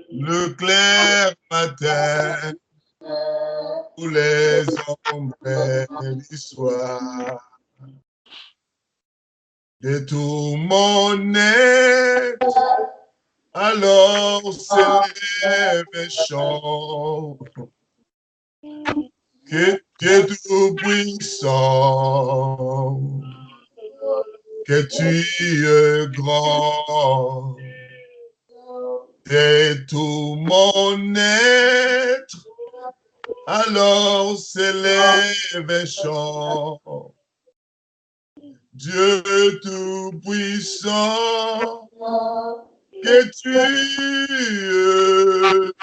le clair matin, tous les ombres du soir. De tout mon être, alors s'élève un chant, que Dieu tout-puissant, que tu es grand. De tout mon être, alors s'élève un chant. Dieu tout-puissant, que tu es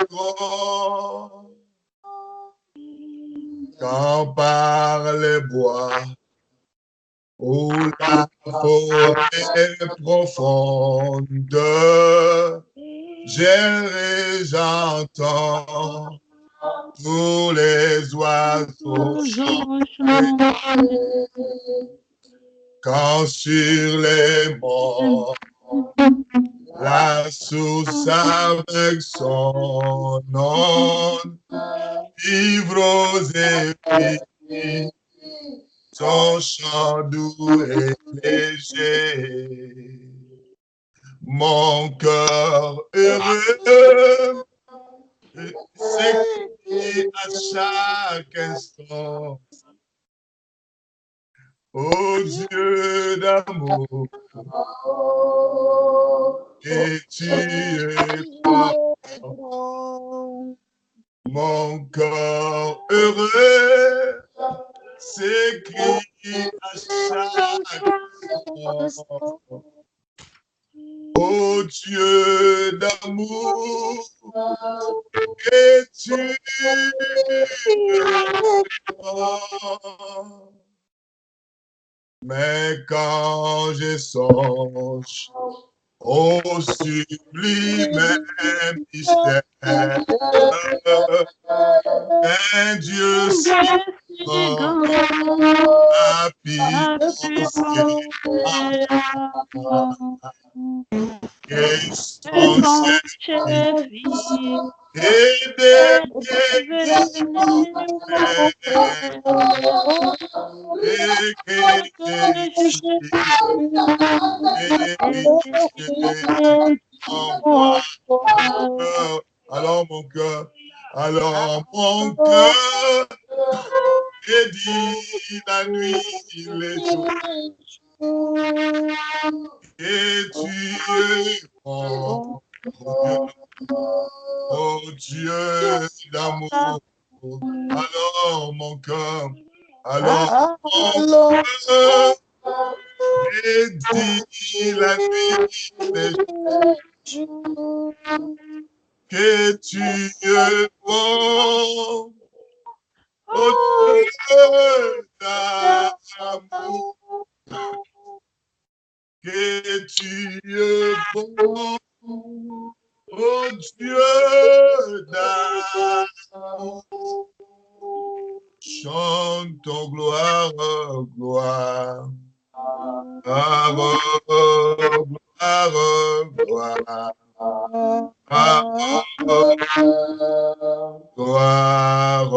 grand. Quand par les bois, ou la forêt profonde, j'entends tous les oiseaux chanter. Quand sur les monts, la source avec son nom, ivres et filles, son chant doux et léger. Mon cœur heureux s'écrie à chaque instant. Ô Dieu d'amour, et tu es bon. Mon cœur heureux s'écrie à chaque instant. Ô Dieu d'amour, et tu es bon. Mais quand je songe au sublime mystère, un Dieu si grand, a pitié et son chef et des alors mon cœur, et dit la nuit, les jours, et tu es bon, oh Dieu d'amour. Alors mon cœur, alors mon cœur, et dit la nuit, les jours, que tu es bon, oh Dieu d'amour, que tu es bon, oh Dieu d'amour. Chante ton gloire, gloire, gloire, gloire, gloire. Gloire,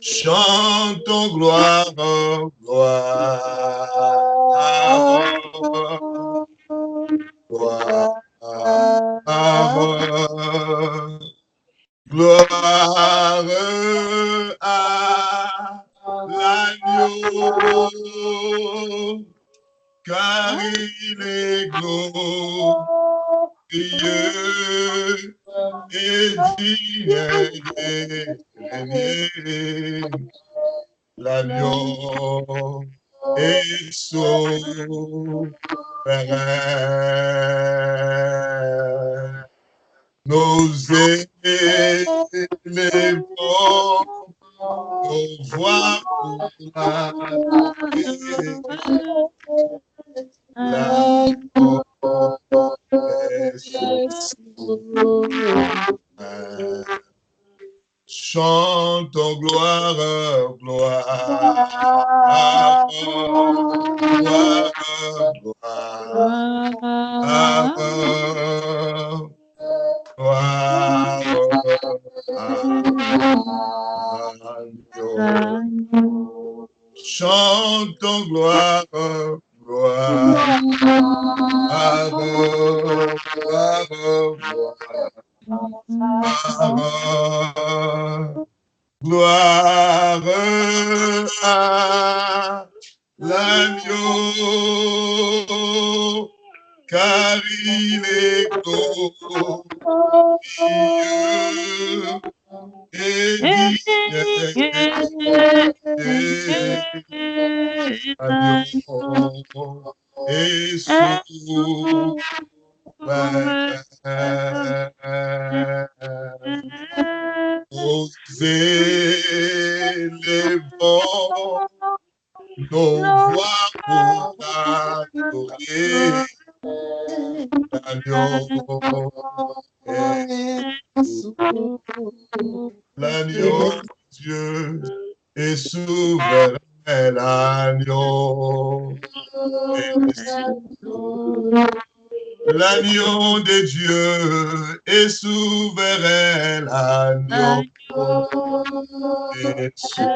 chantons gloire, gloire, gloire, gloire à l'agneau, car il est glorieux et digne de régner. L'agneau est souverain. Nous élevons nos voix pour l'agneau est souverain. Chantons gloire, gloire, chantons gloire, gloire, gloire, gloire à l'agneau, car il est glorieux et digne. Agneau et souverain. Nous élevons nos voix pour adorer l'agneau de Dieu est souverain, l'agneau de Dieu est souverain, l'agneau est souverain.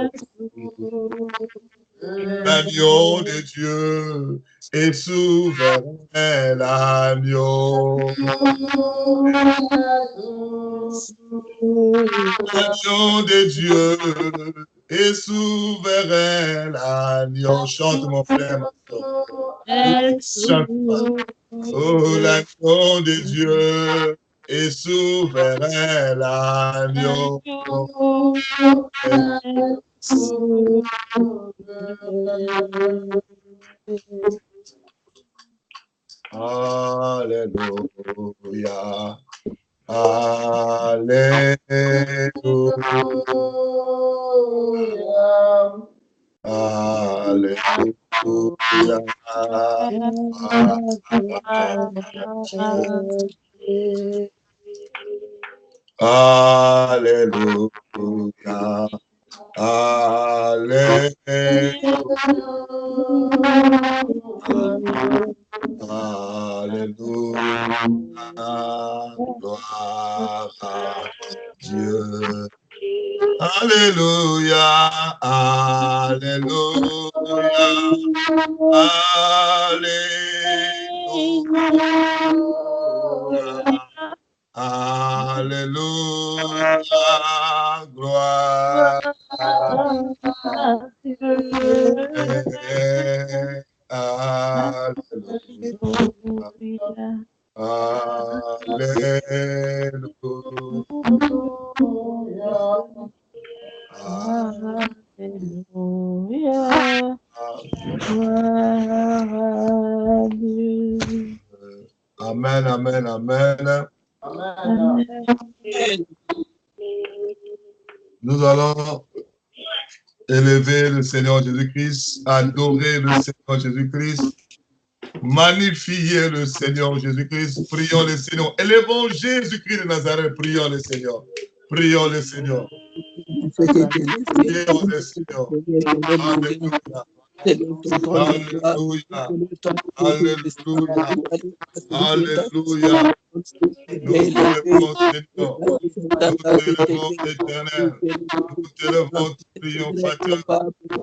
L'agneau de Dieu est souverain, l'agneau. L'agneau de Dieu est souverain, l'agneau. Chante mon frère, ma soeur. Chante. Oh, l'agneau de Dieu est souverain, l'agneau. Alléluia. Alléluia. Alléluia. Alléluia. Alléluia. Gloire à Dieu. Alléluia. Alléluia. Alléluia. Alléluia. Gloire à Dieu. Amen, amen, amen. Nous allons élever le Seigneur Jésus-Christ, adorer le Seigneur Jésus-Christ, magnifier le Seigneur Jésus-Christ. Prions le Seigneur. Élevons Jésus-Christ de Nazareth. Prions le Seigneur. Prions le Seigneur. Prions le Seigneur. Alléluia. Alléluia. Alléluia. Nous t'élevons, Seigneur. Nous t'élevons, éternel. Nous t'élevons, triomphateur.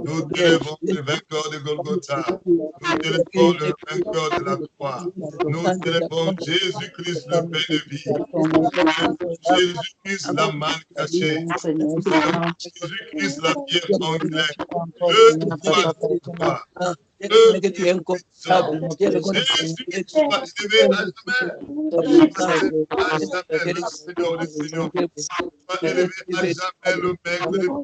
Nous t'élevons, le vainqueur de Golgotha. Nous t'élevons, le vainqueur de la croix. Nous t'élevons, Jésus-Christ, le pain de vie. Jésus-Christ, la manne cachée. Jésus-Christ, la pierre angulaire. Le roi de gloire. Le puissant. Jésus-Christ soit élevé à jamais. À jamais le Seigneur des Seigneurs. Soit élevé à jamais le Maître des Maîtres.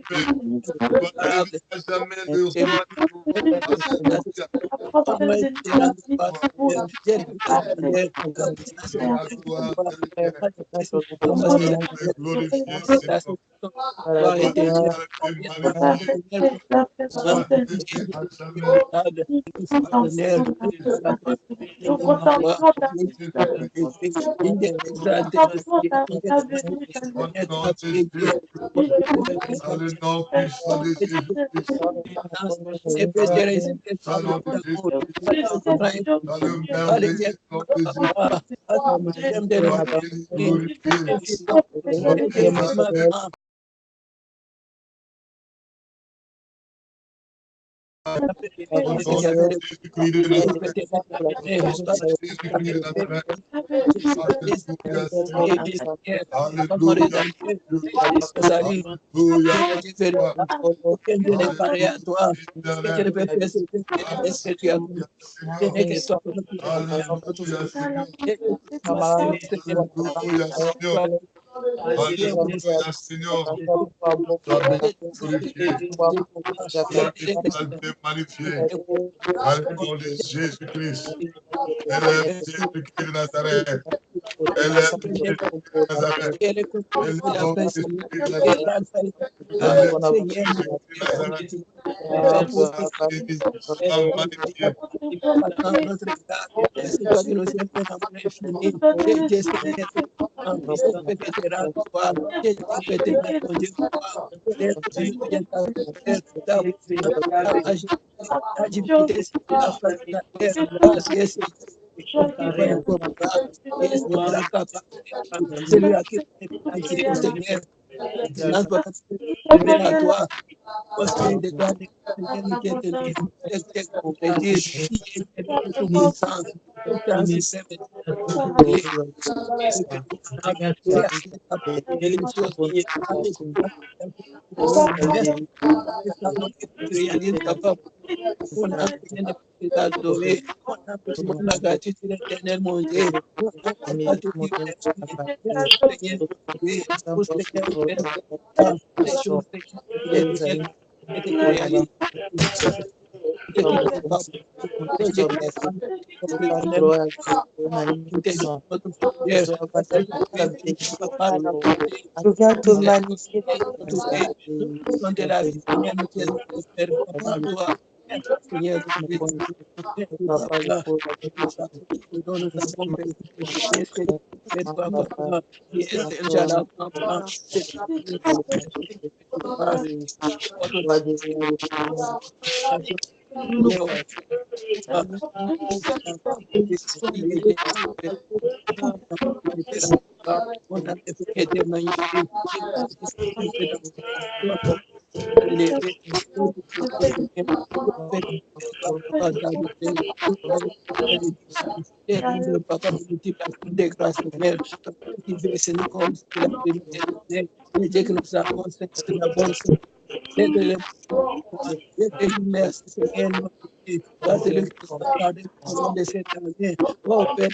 Soit élevé à jamais le Roi. Glorifié, Seigneur. Soit élevé, magnifié. Soit élevé à jamais. Dans le nom puissant de Jésus-Christ. Dans le nom de Jésus-Christ. Dans le merveilleux nom de Jésus-Christ. Au nom de Jésus-Christ de Nazareth. Jésus-Christ de Nazareth. Alléluia, Alléluia, Alléluia. Je n'ai pas rien à toi. Je ne peux Alléluia, faire ce que tu as voulu. Je n'ai que toi pour nous. Alléluia, Seigneur. Alléluia, Alléluia, Seigneur. Alléluia, Seigneur. Sois béni, glorifié. Sois exalté, magnifié. Dans le nom de Jésus-Christ. Élève Jésus-Christ de Nazareth. Élève Jésus-Christ de Nazareth. Élève Jésus-Christ de Nazareth. Élève Jésus-Christ de Nazareth. Sois béni, sois magnifié. C'est toi qui nous as fait un amour infini. Dieu Seigneur, c'est fait que tu rends toi. Dieu éternel, mon Dieu, ta divinité sur la face de la terre. Dieu Seigneur, c'est lui à qui on est Seigneur. Grâce à toi. Construire des grandes éternité de compléter, tout puissance, puissance suprême réalise papa. On a besoin de t'adorer, on a besoin de la gratitude éternelle, mon Dieu. On a gratitude Seigneur, pour Seigneur, les choses que tu réalises. Que tu fais pas. Dieu qui est fan, l'éternel, qui t'est dit, notre Seigneur, papa, Regarde te magnifier, nous sommes de la vie, Seigneur, nous te espérons, papa, toi. Merci, Seigneur, nous avons fait c'est toi, papa, qui est déjà là, papa, c'est on a été magnifique. Papa, multiplication des grâces, Seigneur, qui verse nous comme c'est la vérité, Seigneur. Le Dieu que nous avons, c'est la bonne chose. Merci, Seigneur, notre Dieu. Toi, c'est le qui nous a gardé au long de cette année. Oh, Père,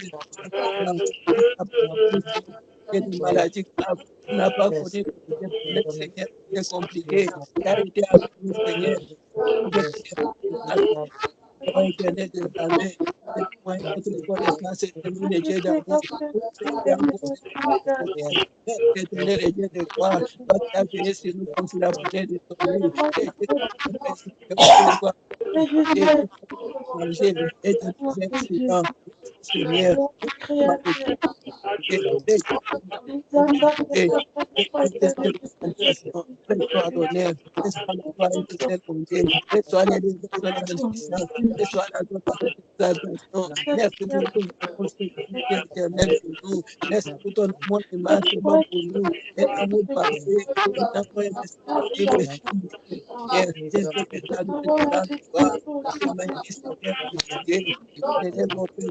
des maladies graves. On n'a pas connu le Seigneur, c'est compliqué. Il a été avec nous, Seigneur. Éternel des armées, notre connaissance est terminée, Dieu d'amour. Éternel et Dieu de gloire, toi qui as veillé sur nous comme si la prière de ton nom. Et de nous incidents, Seigneur, laisse-toi l'honneur, laisse-toi la gloire éternelle, mon Dieu, laisse-toi les exaltations, laisse-toi la exaltation. Merci pour ton amour éternel pour nous. Merci pour ton amour immensément pour nous. Un amour passé, un amour indescriptible. C'est ce que tu as donné de la gloire. Tu es magnifique, Seigneur, mon Dieu. Les lèvres ont fait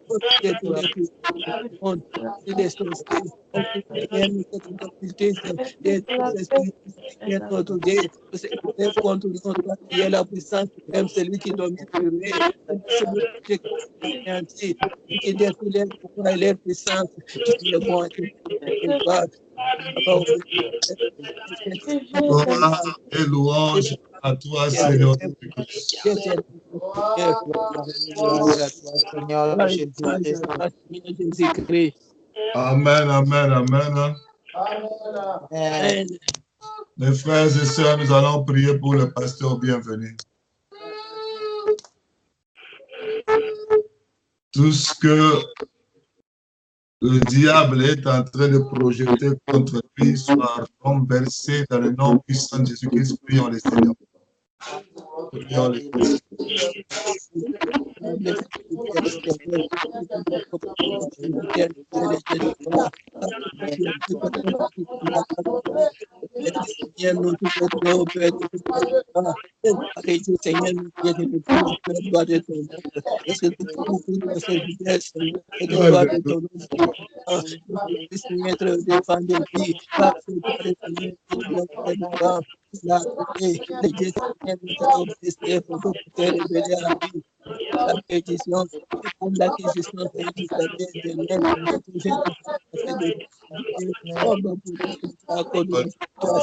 tous les pays du monde. C'est des choses qui ont fait Seigneur, nous sommes dans le culte, des esprits, Seigneur, notre Dieu. Nous sommes contre nous, toi qui es la puissance, même celui qui domine sur eux. C'est le Dieu qui est anéanti, qui détruit les pouvoirs et les puissances. Tu es bon, tu es bon. Gloire et louange à toi, Seigneur Jésus-Christ. Amen, amen, amen. Amen. Mes frères et sœurs, nous allons prier pour le pasteur bienvenu. Tout ce que le diable est en train de projeter contre lui soit renversé dans le nom puissant de Jésus-Christ. Prions le Seigneur. Prions le Seigneur. Arrêtez, Seigneur, il y a des gens qui ont droit de ton nom. Est-ce que tu peux nous dire cette vidéo, Seigneur, et de gloire de ton nom, Seigneur, être devant de lui, par ce droit de Seigneur, qui nous donne devant, la paix, le Dieu, Seigneur, nous allons tester pour que tu te révéler à lui. La pétition, et pour l'acquisition, Seigneur, de sa vie éternelle, et que j'ai de passer de Dieu, oh, bah, pour que tu t'accordes de toi,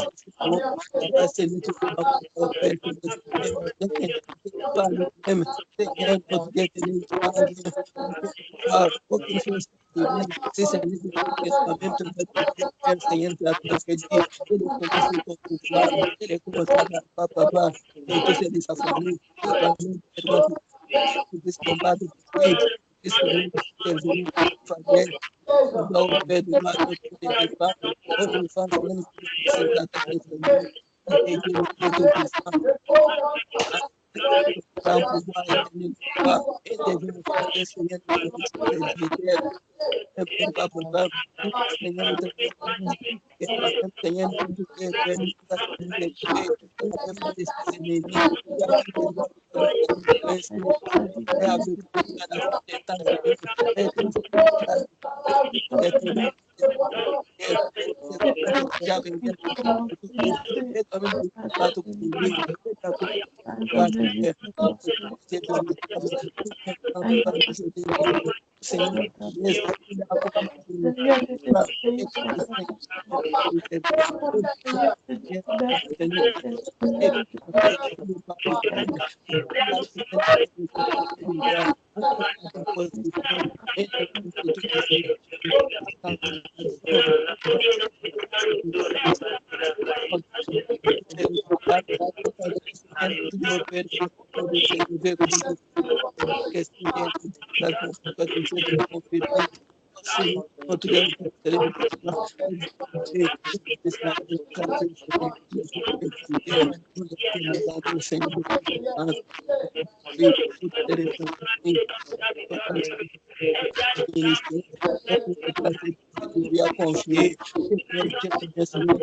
Seigneur, Papa, Seigneur, tu vas pour Père, que le Seigneur, toi lui-même, Seigneur, notre Dieu éternel, tu vas bien, aucune chose divine, si c'est lui que toi-même tu vas te faire, Seigneur, tu as fait dire, et de commencer ton pouvoir, et de commencer à papa, et tous ceux de sa famille, et toi-même, tu puisses combattre pour lui, tu puisses intervenir pour Fabienne, on doit au Père de gloire, notre Dieu des femmes, notre femme, Seigneur, nous puissions se attaquer, Seigneur, et Dieu, notre Dieu puissant, grand pouvoir éternel, toi, et devient le Père, Seigneur, notre Dieu, Papa, Papa, Seigneur, nous te remercions. Et toi-même, Seigneur, nous te Père, nous te faisons des prêts. Tu as même pas laissé l'ennemi. Tu as dit que nous avons fait Seigneur. Et avec nous, à la fin des temps, Seigneur. Et nous sommes c'est déjà arrivé. Et toi-même, tu te bats pour lui. Et ta coupe, Seigneur. C'est de nous. Seigneur, yes, il a accompli le pas et que ministère, tu lui as confié, de la Seigneur,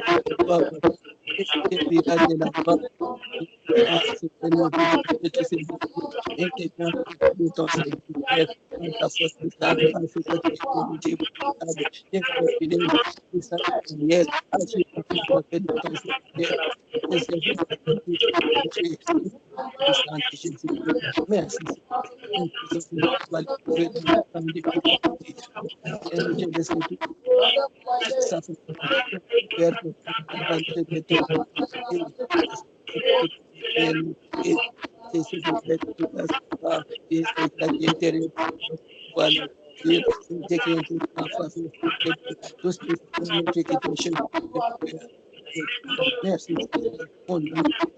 de tous ces et que quand de ton serviteur, dans ta force de ta grâce, que tu es Dieu véritable, Dieu fidèle, et ça, Seigneur, agis pour que tu fais de ton serviteur, et c'est vrai que tu Saint Jésus. Merci, Seigneur, que tu vas trouver dans le temps de péché. Et Dieu de ce que ça fait Père, dans le béton, c'est ce que fait tout à ça, et c'est ça qui est intérieur, voilà, Dieu, c'est qui est en face, tout ce qui est chez merci, on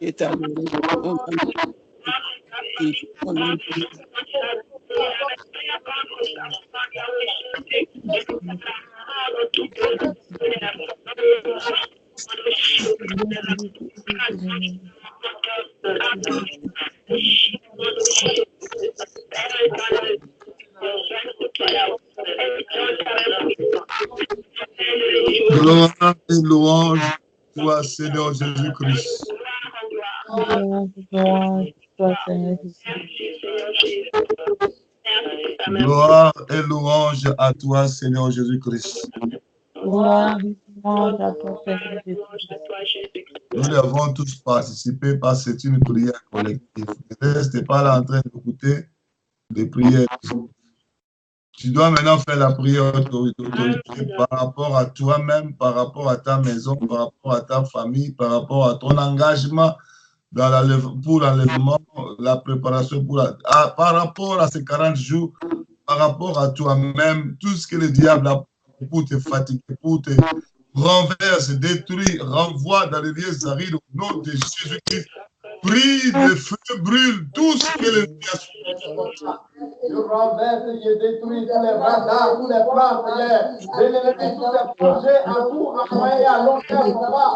est adoré, on Gloire et louange, toi, Seigneur Jésus-Christ. Gloire et louange à toi, Seigneur Jésus-Christ. Nous devons tous participer parce que c'est une prière collective. Ne restez pas là en train d'écouter des prières. Tu dois maintenant faire la prière d'autorité par rapport à toi-même, par rapport à ta maison, par rapport à ta famille, par rapport à ton engagement pour l'enlèvement, la préparation par rapport à ces 40 jours, par rapport à toi-même, tout ce que le diable a pour te fatiguer, pour te renverse, détruire, renvoie dans les lieux arides au nom de Jésus-Christ. Prie, le feu brûle tout ce que le diable a. Je renverse, je détruis tous les radars, tous les plans, Seigneur. Je l'ennemi, tous les projets à court, à moyen et à long terme, papa.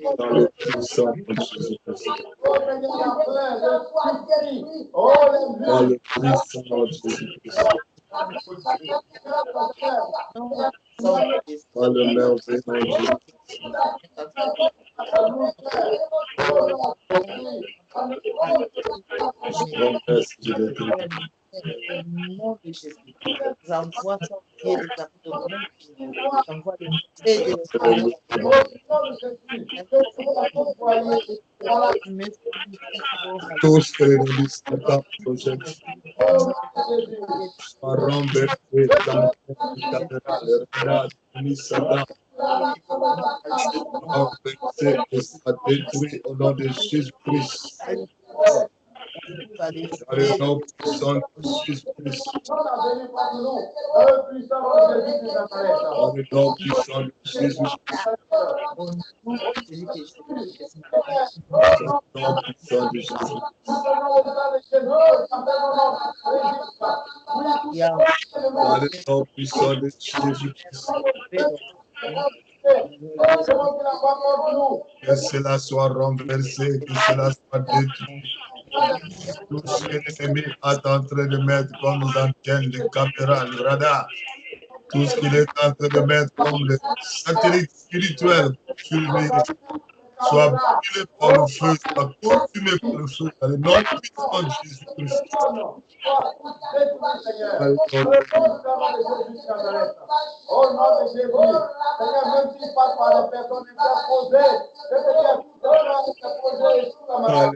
Dans le puissant de Jésus-Christ. Dans le puissant de Jésus-Christ. Dans le merveilleux nom de Jésus-Christ. Je confesse que je l'ai dit. Tous que l'ennemi Satan projette soit renversé dans le cathédrale, l'ennemi Satan renversé et soit détruit au nom de Jésus-Christ. Dans le nom puissant de Jésus-Christ. Dans le nom puissant de Jésus-Christ. Dans le nom puissant de Jésus-Christ. Que cela soit renversé, que cela soit détruit. Tout ce que l'ennemi est en train de mettre comme les antennes, les caméras, le radar, tout ce qu'il est en train de mettre comme les satellites spirituels sur lui, soit brûlé par le feu, soit consumé par le feu, dans le nom puissant de Jésus-Christ. Au nom de Jésus, Seigneur, même s'il passe par les personnes interposées, Seigneur, tout le monde interposé sous la main.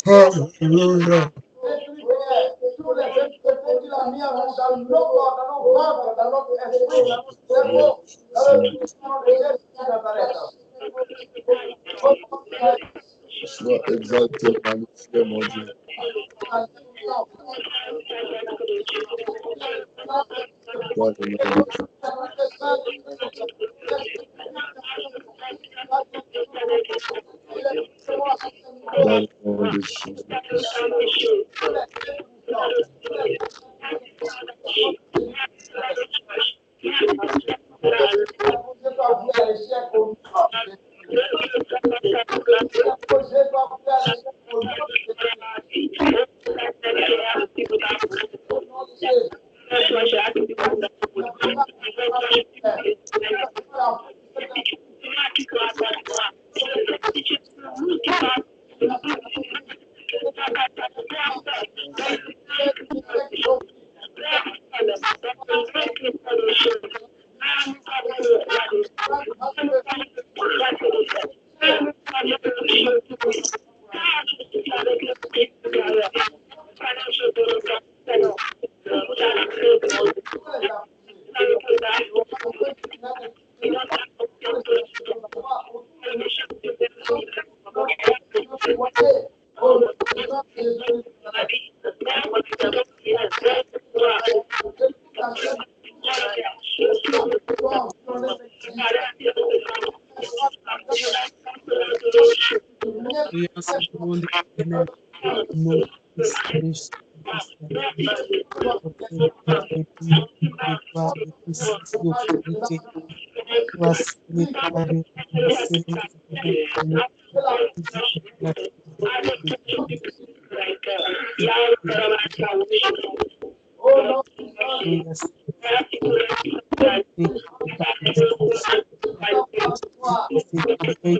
Hallelujah. Tous les esprits qu'il a mis dans nos corps, dans nos ventres, dans notre esprit, dans notre cerveau, dans le puissant de Jésus de Nazareth. Sois exalté, magnifié, mon Dieu. Dans le nom de Jésus. Dans le nom de Jésus.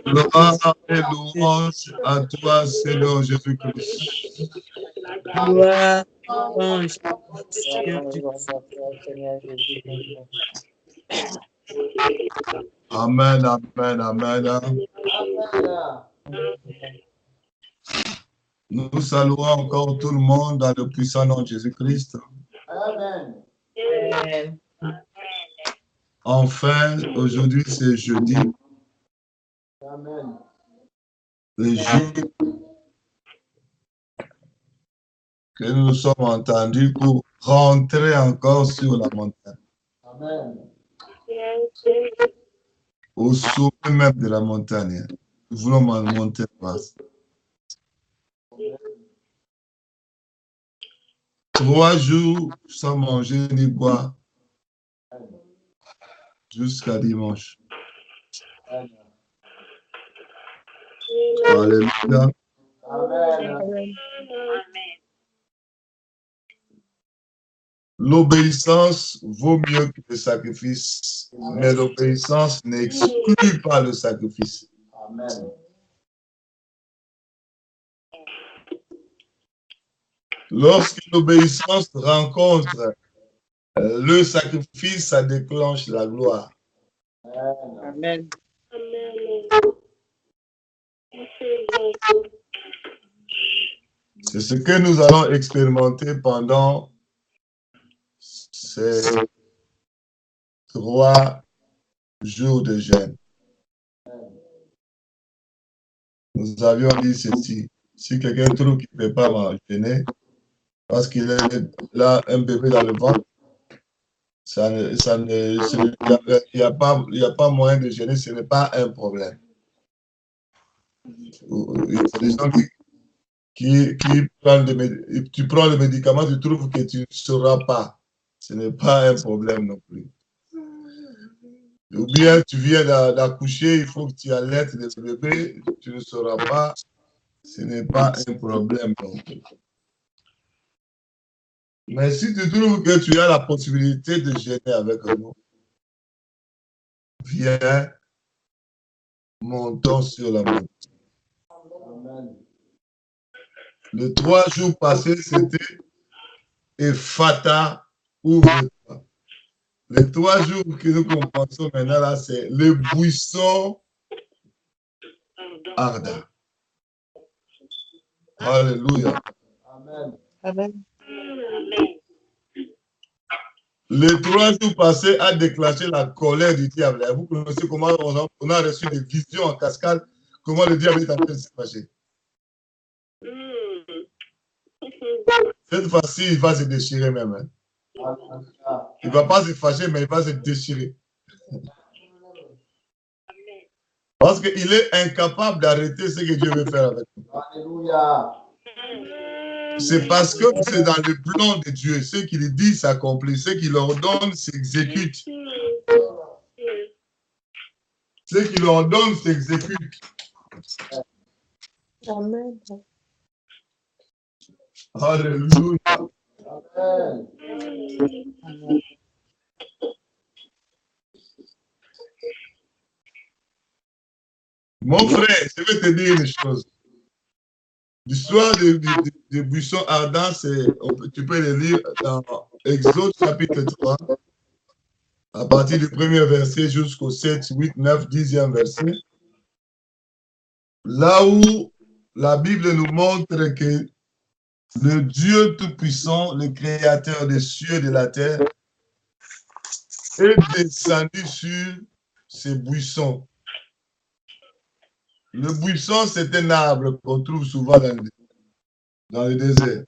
Gloire et louange à toi, Seigneur Jésus-Christ. Gloire, louange, Seigneur Jésus. Amen, amen, amen. Nous saluons encore tout le monde dans le puissant nom de Jésus-Christ. Amen. Enfin, aujourd'hui c'est jeudi. Amen. Le jour que nous nous sommes entendus pour rentrer encore sur la montagne. Amen. Au sommet même de la montagne. Nous voulons monter basse. 3 jours sans manger ni boire jusqu'à dimanche. Alléluia. Amen. L'obéissance vaut mieux que le sacrifice, mais l'obéissance n'exclut pas le sacrifice. Amen. Lorsque l'obéissance rencontre le sacrifice, ça déclenche la gloire. Amen. C'est ce que nous allons expérimenter pendant ces 3 jours de jeûne. Nous avions dit ceci. Si quelqu'un trouve qu'il ne peut pas jeûner, parce qu'il est là, un bébé dans le ventre, il n'y a pas moyen de jeûner, ce n'est pas un problème. Il y a des gens qui prennent tu prends le médicament, tu trouves que tu ne sauras pas. Ce n'est pas un problème non plus. Ou bien tu viens d'accoucher, il faut que tu allaites le bébé, tu ne sauras pas. Ce n'est pas un problème non plus. Mais si tu trouves que tu as la possibilité de jeûner avec nous, viens, montons sur la montagne. Les 3 jours passés, c'était Ephata, ouvre-toi. Les 3 jours que nous compensons maintenant, là, c'est le buisson ardent. Alléluia. Amen. Amen. Les 3 jours passés a déclenché la colère du diable. Vous connaissez comment on a reçu des visions en cascade, comment le diable est en train de se fâcher. Cette fois-ci, il va se déchirer même. Hein. Il ne va pas se fâcher, mais il va se déchirer. Parce qu'il est incapable d'arrêter ce que Dieu veut faire avec nous. Alléluia. C'est parce que c'est dans le plan de Dieu. Ce qu'il dit s'accomplit. Ce qu'il ordonne s'exécute. Ce qu'il ordonne s'exécute. Amen. Alléluia. Amen. Mon frère, je vais te dire une chose. L'histoire du buisson ardent, tu peux le lire dans Exode chapitre 3, à partir du 1er verset jusqu'au 7, 8, 9, 10e verset. Là où la Bible nous montre que le Dieu Tout-Puissant, le Créateur des cieux et de la terre, est descendu sur ces buissons. Le buisson, c'est un arbre qu'on trouve souvent dans le désert.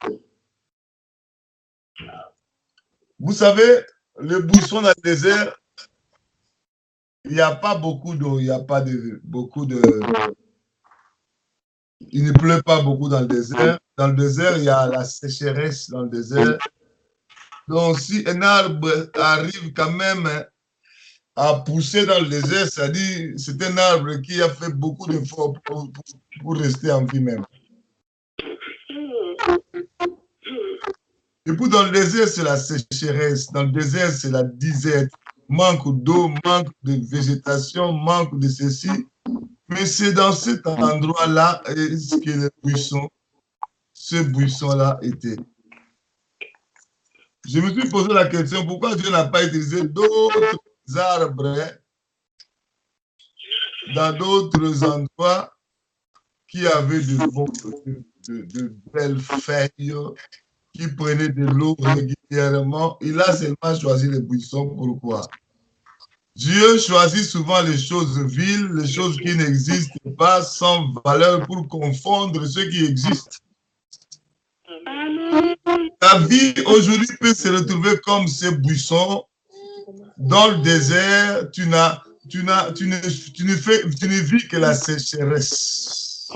Vous savez, le buisson dans le désert, il n'y a pas beaucoup d'eau, il n'y a pas beaucoup de... Il ne pleut pas beaucoup dans le désert. Dans le désert, il y a la sécheresse dans le désert. Donc, si un arbre arrive quand même à pousser dans le désert, c'est-à-dire c'est un arbre qui a fait beaucoup d'efforts pour rester en vie même. Et puis dans le désert, c'est la sécheresse. Dans le désert, c'est la disette. Manque d'eau, manque de végétation, manque de ceci. Mais c'est dans cet endroit-là que le buisson, ce buisson-là était. Je me suis posé la question, pourquoi Dieu n'a pas utilisé d'autres arbres dans d'autres endroits qui avaient de belles feuilles, qui prenaient de l'eau régulièrement. Il a seulement choisi les buissons. Pourquoi? Dieu choisit souvent les choses viles, les choses qui n'existent pas, sans valeur, pour confondre ce qui existe. Ta vie aujourd'hui peut se retrouver comme ces buissons. Dans le désert, tu ne vis que la sécheresse.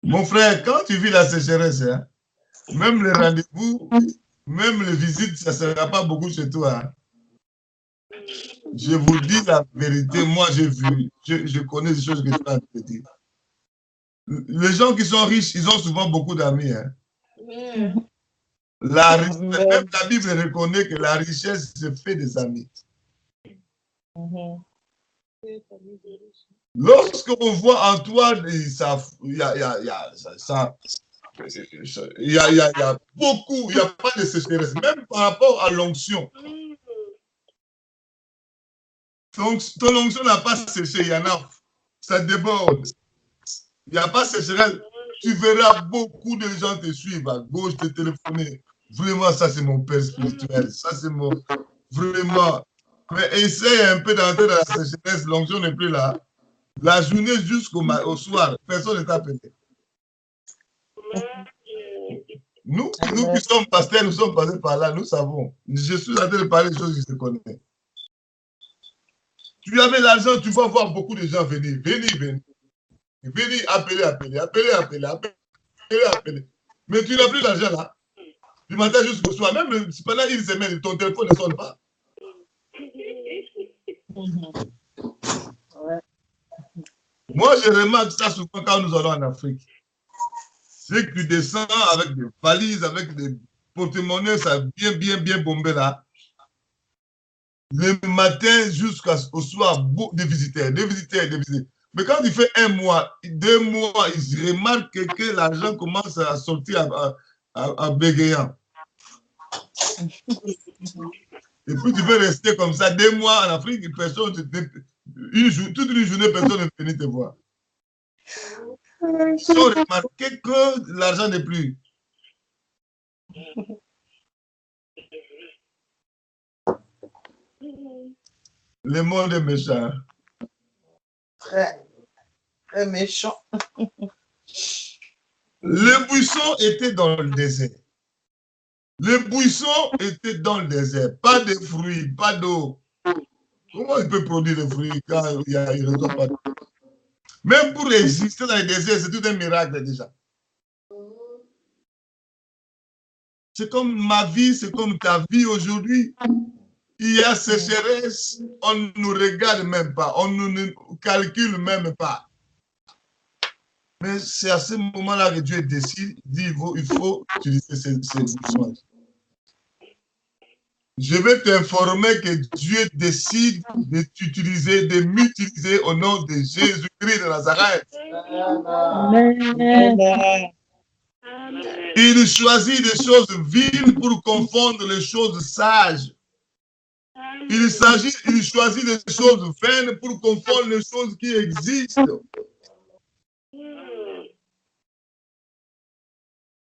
Mon frère, quand tu vis la sécheresse, hein, même les rendez-vous, même les visites, ça ne sera pas beaucoup chez toi. Hein. Je vous dis la vérité, moi j'ai vu, je connais des choses que je suis en train de dire. Les gens qui sont riches, ils ont souvent beaucoup d'amis. Hein. Même la Bible reconnaît que la richesse se fait des amis. Lorsqu'on voit en toi, il y a beaucoup, il n'y a pas de sécheresse, même par rapport à l'onction. Donc, ton onction n'a pas séché, il y en a, ça déborde. Il n'y a pas sécheresse. Tu verras beaucoup de gens te suivre à gauche, te téléphoner. Vraiment, ça c'est mon père spirituel. Ça c'est mon... Vraiment. Mais essaye un peu d'entrer dans la sécheresse, l'onction n'est plus là. La journée jusqu'au soir, personne n'est appelé. Nous qui sommes pasteurs, nous sommes passés par là, nous savons. Je suis en train de parler des choses que je connais. Tu avais l'argent, tu vas voir beaucoup de gens venir. Venir, appeler. Mais tu n'as plus d'argent là. Du matin jusqu'au soir, même pendant une semaine, ton téléphone ne sonne pas. Moi, je remarque ça souvent quand nous allons en Afrique. C'est que tu descends avec des valises, avec des porte-monnaies, ça bien bombé là. Le matin jusqu'au soir, des visiteurs. Mais quand il fait 1 mois, 2 mois, ils remarquent que l'argent commence à sortir en bégayant. Et puis tu peux rester comme ça 2 mois en Afrique, personne, toute une journée, personne ne venir te voir. Ils ont remarqué que l'argent n'est plus. Le monde est méchant. Très méchant. Le buisson était dans le désert. Le buisson était dans le désert. Pas de fruits, pas d'eau. Comment il peut produire des fruits quand il ne reçoit pas d'eau? Même pour exister dans le désert, c'est tout un miracle déjà. C'est comme ma vie, c'est comme ta vie aujourd'hui. Il y a sécheresse, on ne nous regarde même pas, on ne nous calcule même pas. Mais c'est à ce moment-là que Dieu décide, dit il faut utiliser ces buissons. Je vais t'informer que Dieu décide de m'utiliser au nom de Jésus-Christ de Nazareth. Amen. Il choisit des choses viles pour confondre les choses sages. Il choisit des choses vaines pour confondre les choses qui existent.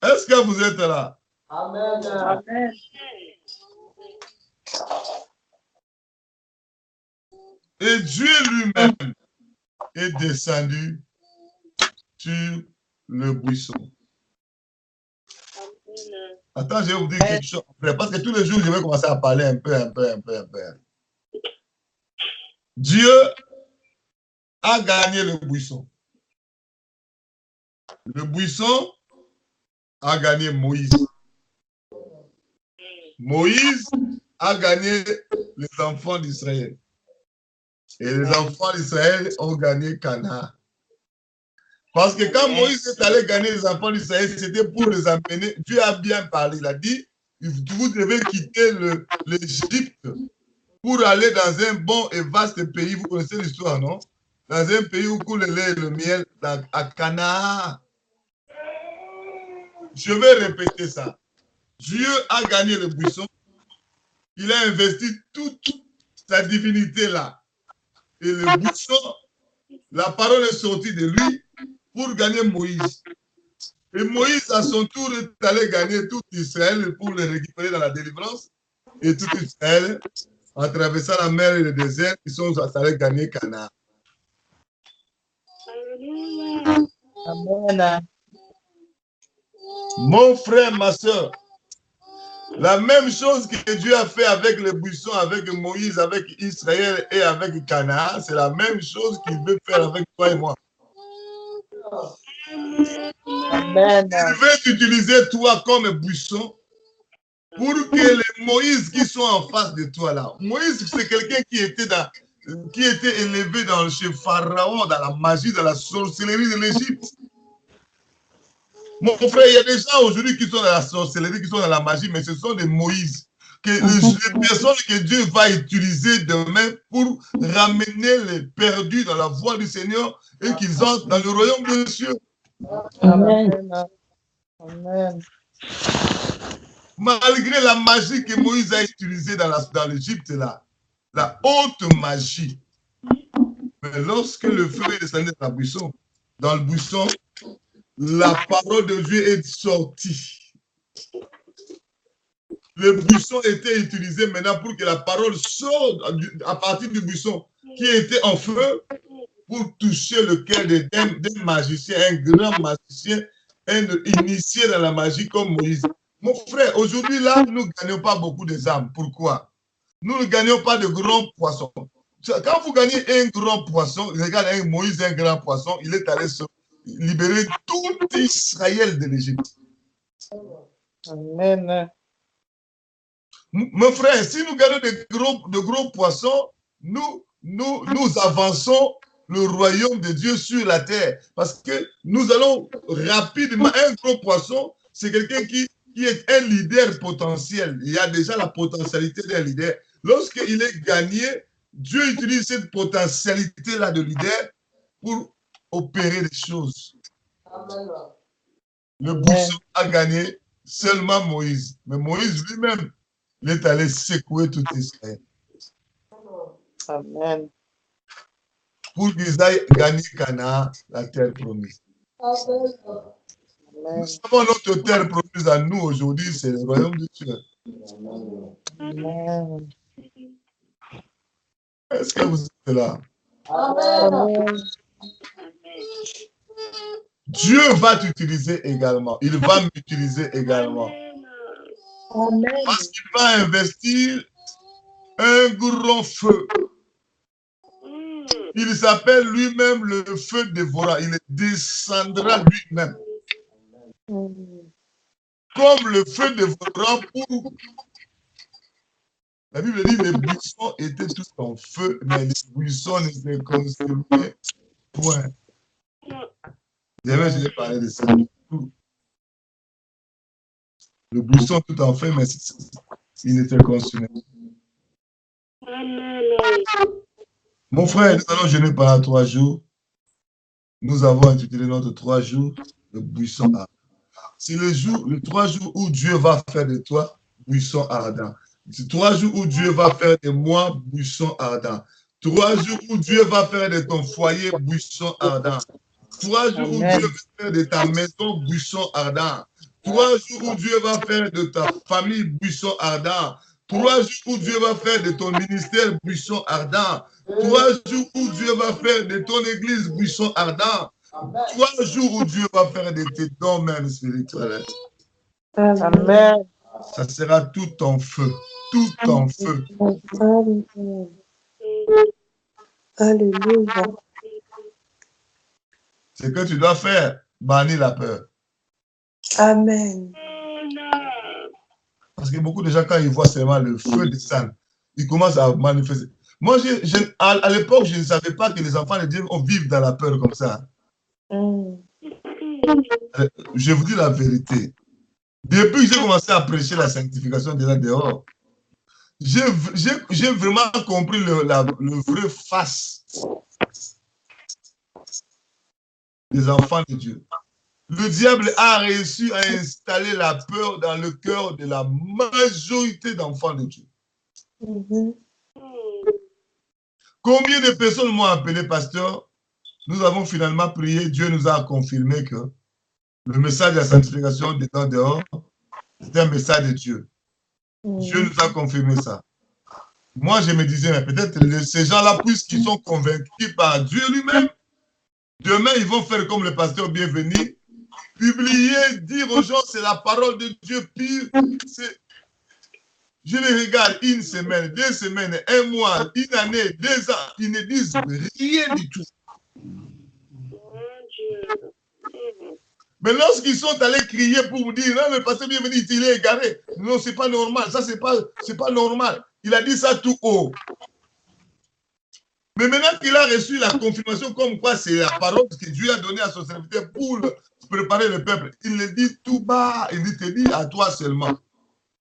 Est-ce que vous êtes là? Amen. Amen. Et Dieu lui-même est descendu sur le buisson. Attends, je vais vous dire quelque chose. Parce que tous les jours, je vais commencer à parler un peu. Dieu a gagné le buisson. Le buisson a gagné Moïse. Moïse a gagné les enfants d'Israël. Et les enfants d'Israël ont gagné Canaan. Parce que quand Moïse est allé gagner les enfants d'Israël, c'était pour les amener. Dieu a bien parlé. Il a dit, vous devez quitter l'Égypte pour aller dans un bon et vaste pays. Vous connaissez l'histoire, non? Dans un pays où coule le lait et le miel, à Canaan. Je vais répéter ça. Dieu a gagné le buisson. Il a investi toute sa divinité là. Et le buisson, la parole est sortie de lui pour gagner Moïse. Et Moïse, à son tour, est allé gagner tout Israël pour le récupérer dans la délivrance. Et tout Israël, en traversant la mer et le désert, ils sont allés gagner Canaan. Amen. Mon frère, ma soeur, la même chose que Dieu a fait avec les buissons, avec Moïse, avec Israël et avec Canaan, c'est la même chose qu'il veut faire avec toi et moi. Amen. Il veut t'utiliser toi comme buisson pour que les Moïse qui sont en face de toi là. Moïse, c'est quelqu'un qui était élevé chez Pharaon, dans la magie, dans la sorcellerie de l'Égypte. Mon frère, il y a des gens aujourd'hui qui sont dans la sorcellerie, qui sont dans la magie, mais ce sont des Moïse. Les personnes que Dieu va utiliser demain pour ramener les perdus dans la voie du Seigneur et qu'ils entrent dans le royaume des cieux. Amen. Amen. Malgré la magie que Moïse a utilisée dans l'Égypte, là, la haute magie. Mais lorsque le feu est descendu dans le buisson, la parole de Dieu est sortie. Le buisson était utilisé maintenant pour que la parole sorte à partir du buisson qui était en feu pour toucher le cœur d'un magicien, un grand magicien, un initié dans la magie comme Moïse. Mon frère, aujourd'hui là, nous ne gagnons pas beaucoup des âmes. Pourquoi? Nous ne gagnons pas de grands poissons. Quand vous gagnez un grand poisson, regardez Moïse, un grand poisson, il est allé libérer tout Israël de l'Égypte. Amen. Mon frère, si nous gagnons de gros poissons, nous avançons le royaume de Dieu sur la terre. Parce que nous allons rapidement, un gros poisson, c'est quelqu'un qui est un leader potentiel. Il y a déjà la potentialité d'un leader. Lorsqu'il est gagné, Dieu utilise cette potentialité-là de leader pour opérer des choses. Le buisson a gagné seulement Moïse. Mais Moïse lui-même, il est allé secouer tout Israël. Amen. Pour qu'ils aillent gagner Canaan, la terre promise. Nous savons notre terre promise à nous aujourd'hui, c'est le royaume de Dieu. Amen. Est-ce que vous êtes là? Amen. Dieu va t'utiliser également. Il va m'utiliser également. Amen. Parce qu'il va investir un grand feu. Il s'appelle lui-même le feu dévorant. Il descendra lui-même. Comme le feu dévorant pour... La Bible dit que les buissons étaient tous en feu, mais les buissons ne se consumaient point. J'ai parlé de ça. Le buisson tout en feu, mais il ne se consumait. Mon frère, nous allons jeûner pendant 3 jours. Nous avons intitulé notre 3 jours le buisson ardent. C'est le 3 jours où Dieu va faire de toi buisson ardent. C'est 3 jours où Dieu va faire de moi buisson ardent. 3 jours où Dieu va faire de ton foyer buisson ardent. 3 jours où Dieu va faire de ta maison buisson ardent. 3 jours où Dieu va faire de ta famille buisson ardent. 3 jours où Dieu va faire de ton ministère buisson ardent. 3 jours où Dieu va faire de ton église buisson ardent. 3 jours où Dieu va faire de tes dons même spirituels. Amen. Ça sera tout en feu. Tout en feu. Alléluia. Ce que tu dois faire, bannit la peur. Amen. Parce que beaucoup de gens, quand ils voient seulement le feu descendre, ils commencent à manifester. Moi, à l'époque, je ne savais pas que les enfants de Dieu vivent dans la peur comme ça. Je vous dis la vérité. Depuis que j'ai commencé à prêcher la sanctification de là dehors, j'ai vraiment compris le vrai face des enfants de Dieu. Le diable a réussi à installer la peur dans le cœur de la majorité d'enfants de Dieu. Combien de personnes m'ont appelé pasteur? Nous avons finalement prié, Dieu nous a confirmé que le message de la sanctification de là dehors, c'est un message de Dieu. Dieu nous a confirmé ça. Moi, je me disais, mais peut-être ces gens-là, puisqu'ils sont convaincus par Dieu lui-même, demain, ils vont faire comme le pasteur bienvenu, publier, dire aux gens, c'est la parole de Dieu pire. Je les regarde une semaine, 2 semaines, 1 mois, 1 année, 2 ans, ils ne disent rien du tout. Mais lorsqu'ils sont allés crier pour vous dire, non, le pasteur bienvenu, il est égaré. Non, c'est pas normal, ça, c'est pas normal. Il a dit ça tout haut. Mais maintenant qu'il a reçu la confirmation comme quoi c'est la parole que Dieu a donnée à son serviteur pour préparer le peuple, il le dit tout bas, il te dit à toi seulement.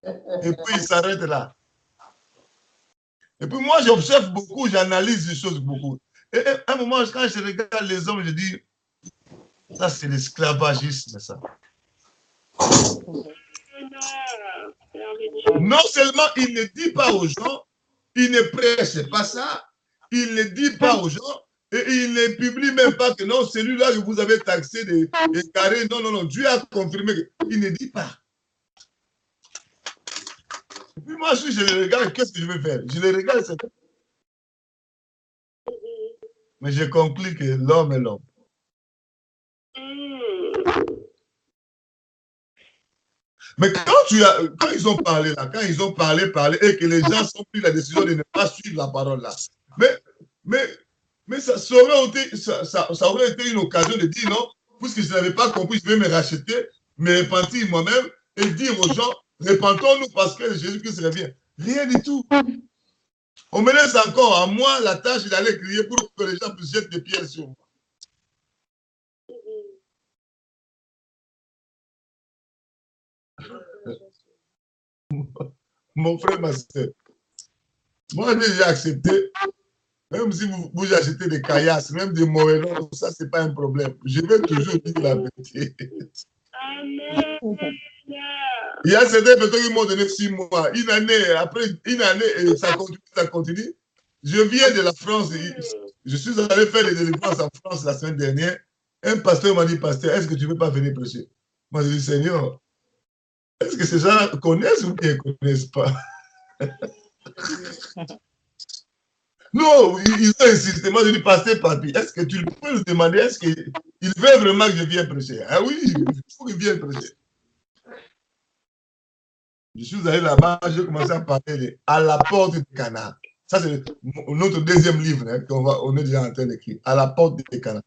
Et puis il s'arrête là. Et puis moi j'observe beaucoup, j'analyse les choses beaucoup. Et à un moment, quand je regarde les hommes, je dis, ça c'est l'esclavagisme, ça. Non seulement il ne dit pas aux gens, il ne prêche pas ça, il ne dit pas aux gens, et il ne publie même pas que non, celui-là que vous avez taxé de carré, non, non, non, Dieu a confirmé qu'il ne dit pas. Et puis moi, je les regarde, qu'est-ce que je vais faire? Je les regarde, c'est tout. Mais j'ai conclu que l'homme est l'homme. Mais quand ils ont parlé là, quand ils ont parlé, et que les gens ont pris la décision de ne pas suivre la parole là, mais ça aurait été une occasion de dire non, puisque je n'avais pas compris, je vais me racheter, me repentir moi-même et dire aux gens, repentons-nous parce que Jésus-Christ revient. Rien du tout. On me laisse encore à moi la tâche d'aller crier pour que les gens puissent jeter des pierres sur moi. Mon frère, ma soeur, moi j'ai accepté, même si vous achetez des caillasses, même des moellons, ça c'est pas un problème. Je vais toujours dire la vérité. Il y a certaines personnes qui m'ont donné 6 mois, 1 année, après 1 année, ça continue. Je viens de la France, je suis allé faire des délivrances en France la semaine dernière. Un pasteur m'a dit, pasteur, est-ce que tu ne veux pas venir prêcher? Moi, je dis, Seigneur, est-ce que ces gens connaissent ou bien ils ne connaissent pas? Non, ils ont insisté. Moi, je dis, pasteur Papi, est-ce que tu peux lui demander, est-ce qu'il veut vraiment que je vienne prêcher? Ah oui, il faut qu'il vienne prêcher. Je suis allé là-bas, j'ai commencé à parler de À la porte de Cana. Ça, c'est notre 2e livre on est déjà en train d'écrire. À la porte de Cana.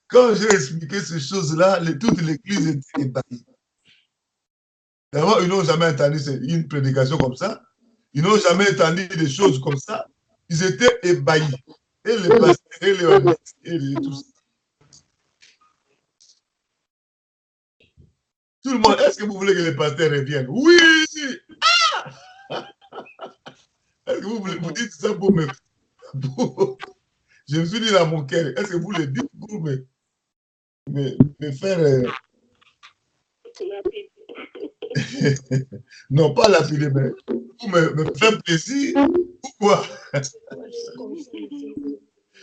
Quand j'ai expliqué ces choses-là, toute l'église était ébahie. D'abord, ils n'ont jamais entendu une prédication comme ça. Ils n'ont jamais entendu des choses comme ça. Ils étaient ébahis. Et les pasteurs, et les honnêtes, et tout ça. Tout le monde, est-ce que vous voulez que les pasteurs reviennent? Oui! Ah! Est-ce que vous dites ça pour me... Je me suis dit dans mon cœur, est-ce que vous le dites pour me faire... non, pas lapider, mais pour me faire plaisir. Pourquoi?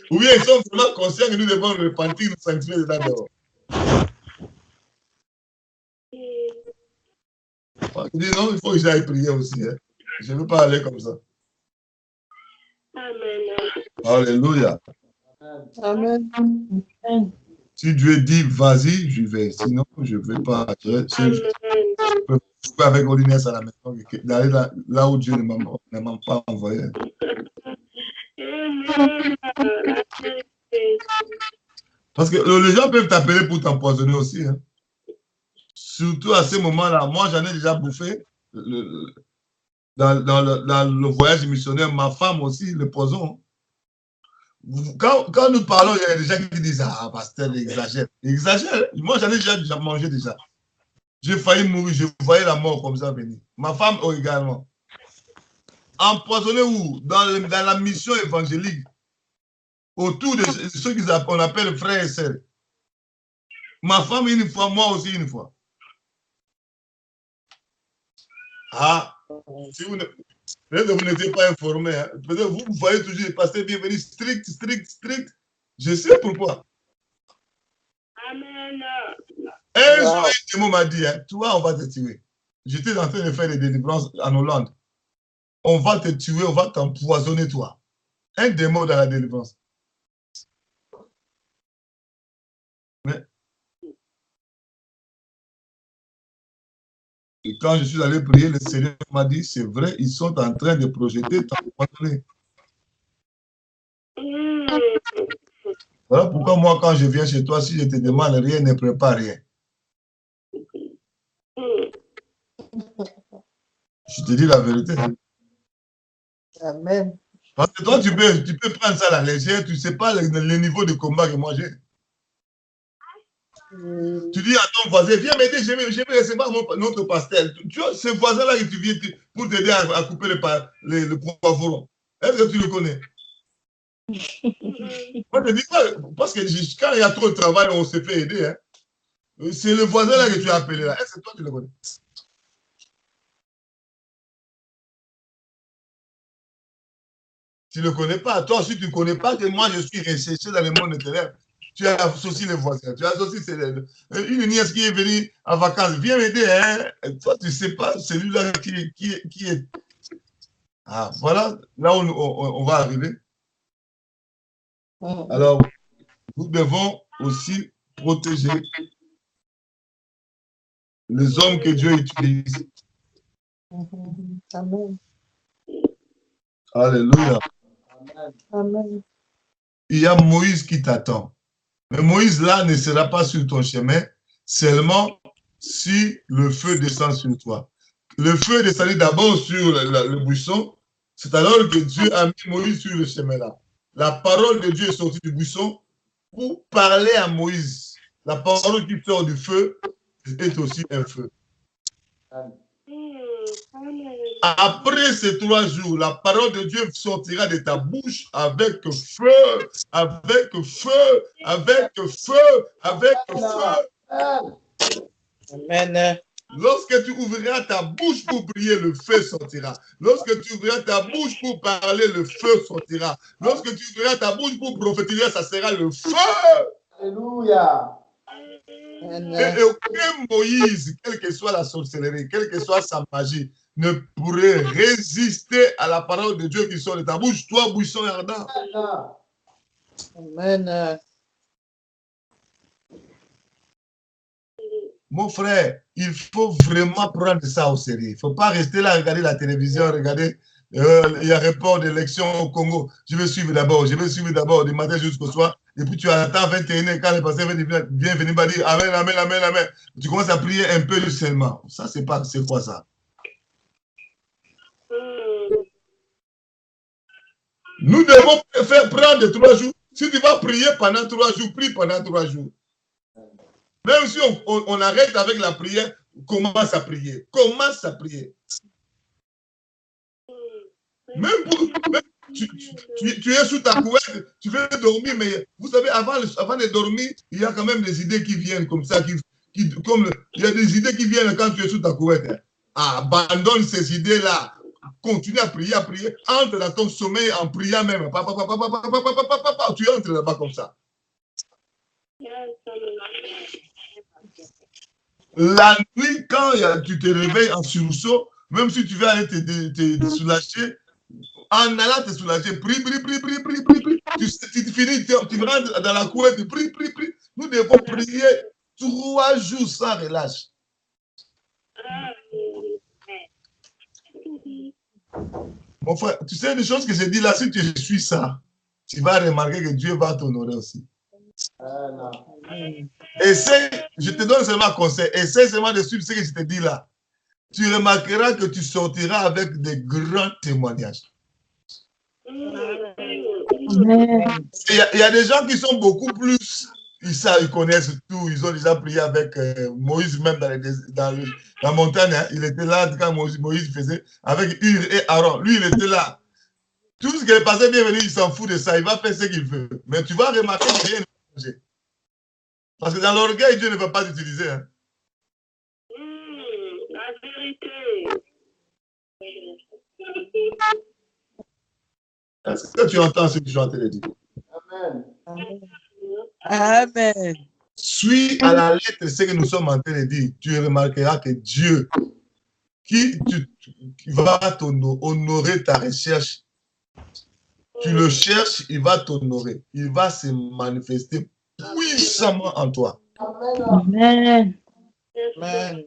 Ou bien ils sont vraiment conscients que nous devons repentir, nous sanctifier de là-dehors. Je dis non, il faut que j'aille prier aussi. Hein. Je ne veux pas aller comme ça. Amen. Alléluia. Amen. Si Dieu dit vas-y, je vais. Sinon, je ne vais pas. Je peux jouer avec Olinès à la maison, d'aller là où Dieu ne m'a pas envoyé. Parce que les gens peuvent t'appeler pour t'empoisonner aussi. Hein. Surtout à ce moment-là. Moi, j'en ai déjà bouffé. Dans le voyage missionnaire, ma femme aussi, le poison. Quand nous parlons, il y a des gens qui disent « Ah, pasteur, il exagère. » Il exagère. Moi, j'en ai déjà mangé déjà. J'ai failli mourir. Je voyais la mort comme ça venir. Ma femme également. Empoisonné où? Dans la mission évangélique. Autour de ceux qu'on appelle frères et sœurs. Ma femme une fois, moi aussi une fois. Ah, si vous n'étiez pas informé, hein. Peut-être vous voyez toujours les pasteurs bienvenus strict, strict, strict. Je sais pourquoi. Amen. Un jour, un démon m'a dit, hein, toi, on va te tuer. J'étais en train de faire des délivrances en Hollande. On va te tuer, on va t'empoisonner, toi. Un démon dans la délivrance. Mais, et quand je suis allé prier, le Seigneur m'a dit, c'est vrai, ils sont en train de projeter t'empoisonner. Voilà pourquoi moi, quand je viens chez toi, si je te demande rien, ne prépare rien. Je te dis la vérité. Amen. Parce que toi, tu peux prendre ça à la légère, tu ne sais pas le niveau de combat que moi j'ai. Tu dis à ton voisin, viens m'aider, je vais recevoir notre pastel. Tu vois, ce voisin-là que tu viens pour t'aider à couper le poivron. Est-ce que tu le connais? Moi, je dis pas, parce que quand il y a trop de travail, on se fait aider. Hein. C'est le voisin-là que tu as appelé là. Est-ce que toi, tu le connais? Tu ne le connais pas. Toi aussi, tu ne connais pas que moi, je suis recherché dans le monde intérieur. Tu as associé les voisins. Tu as associé une nièce qui est venue en vacances. Viens m'aider. Hein? Toi, tu ne sais pas celui-là qui est. Ah, voilà, là où on va arriver. Alors, nous devons aussi protéger les hommes que Dieu utilise. Amen. Alléluia. Amen. Il y a Moïse qui t'attend. Mais Moïse, là, ne sera pas sur ton chemin, seulement si le feu descend sur toi. Le feu descendit d'abord sur le buisson, c'est alors que Dieu a mis Moïse sur le chemin là. La parole de Dieu est sortie du buisson pour parler à Moïse. La parole qui sort du feu est aussi un feu. Après ces 3 jours, la parole de Dieu sortira de ta bouche avec feu, avec feu, avec feu, avec feu. Amen. Lorsque tu ouvriras ta bouche pour prier, le feu sortira. Lorsque tu ouvriras ta bouche pour parler, le feu sortira. Lorsque tu ouvriras ta bouche pour prophétiser, ça sera le feu. Alléluia. Et aucun Moïse, quelle que soit la sorcellerie, quelle que soit sa magie, ne pourrait résister à la parole de Dieu qui sort de ta bouche, toi, buisson ardent. Amen. Mon frère, il faut vraiment prendre ça au sérieux. Il ne faut pas rester là, regarder la télévision, regarder il y a report d'élection au Congo. Je vais suivre d'abord du matin jusqu'au soir. Et puis tu attends 21h quand le pasteur vient venir dire Amen, Amen, Amen, Amen. Tu commences à prier un peu seulement. Ça, c'est quoi ça? Nous devons prendre 3 jours. Si tu vas prier pendant 3 jours, prie pendant 3 jours. Même si on arrête avec la prière, commence à prier. Commence à prier. Même tu es sous ta couette, tu veux dormir, mais vous savez, avant de dormir, il y a quand même des idées qui viennent comme ça. Il y a des idées qui viennent quand tu es sous ta couette. Abandonne ces idées-là. Continue à prier, entre dans ton sommeil en priant même. Tu entres là-bas comme ça. La nuit, quand tu te réveilles en sursaut, même si tu veux aller te soulager, en allant te soulager, prie. Tu finis, tu rentres dans la couette, prie. Nous devons prier 3 jours sans relâche. Mon frère, tu sais des choses que j'ai dit là, si tu suis ça, tu vas remarquer que Dieu va t'honorer aussi. Essaye, je te donne seulement un conseil, essaye seulement de suivre ce que je te dis là. Tu remarqueras que tu sortiras avec des grands témoignages. Il y a des gens qui sont beaucoup plus, ils connaissent tout, ils ont déjà prié avec Moïse même dans la montagne, hein. Il était là quand Moïse faisait, avec Hur et Aaron, lui il était là. Tout ce qui est passé bien venu, il s'en fout de ça, il va faire ce qu'il veut. Mais tu vas remarquer que rien ne va changer. Parce que dans l'orgueil, Dieu ne va pas l'utiliser. Hein. La vérité. Est-ce que tu entends ce que je suis en train de dire? Amen. Amen. Suis à la lettre ce que nous sommes en train de dire. Tu remarqueras que Dieu, qui va honorer ta recherche, tu le cherches, il va t'honorer. Il va se manifester puissamment en toi. Amen. Amen.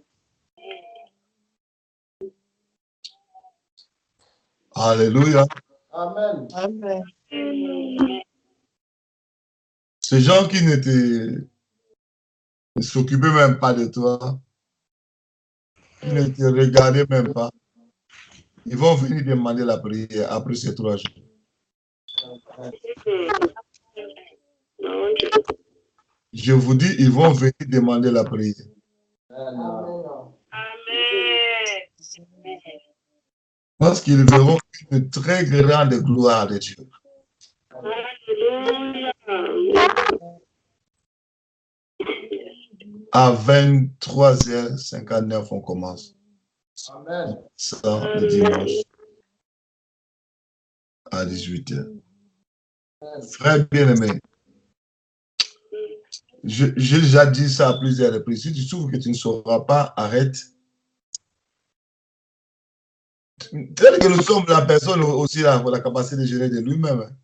Alléluia. Amen. Amen. Ces gens qui ne s'occupaient même pas de toi, qui ne te regardaient même pas, ils vont venir demander la prière après ces 3 jours. Je vous dis, ils vont venir demander la prière. Amen. Parce qu'ils verront une très grande gloire de Dieu. À 23h59, on commence. Amen. Ça, le dimanche. À 18h. Frère bien-aimé, j'ai déjà dit ça à plusieurs reprises. Si tu trouves que tu ne sauras pas, arrête. Tel que nous sommes, la personne aussi a la capacité de gérer de lui-même.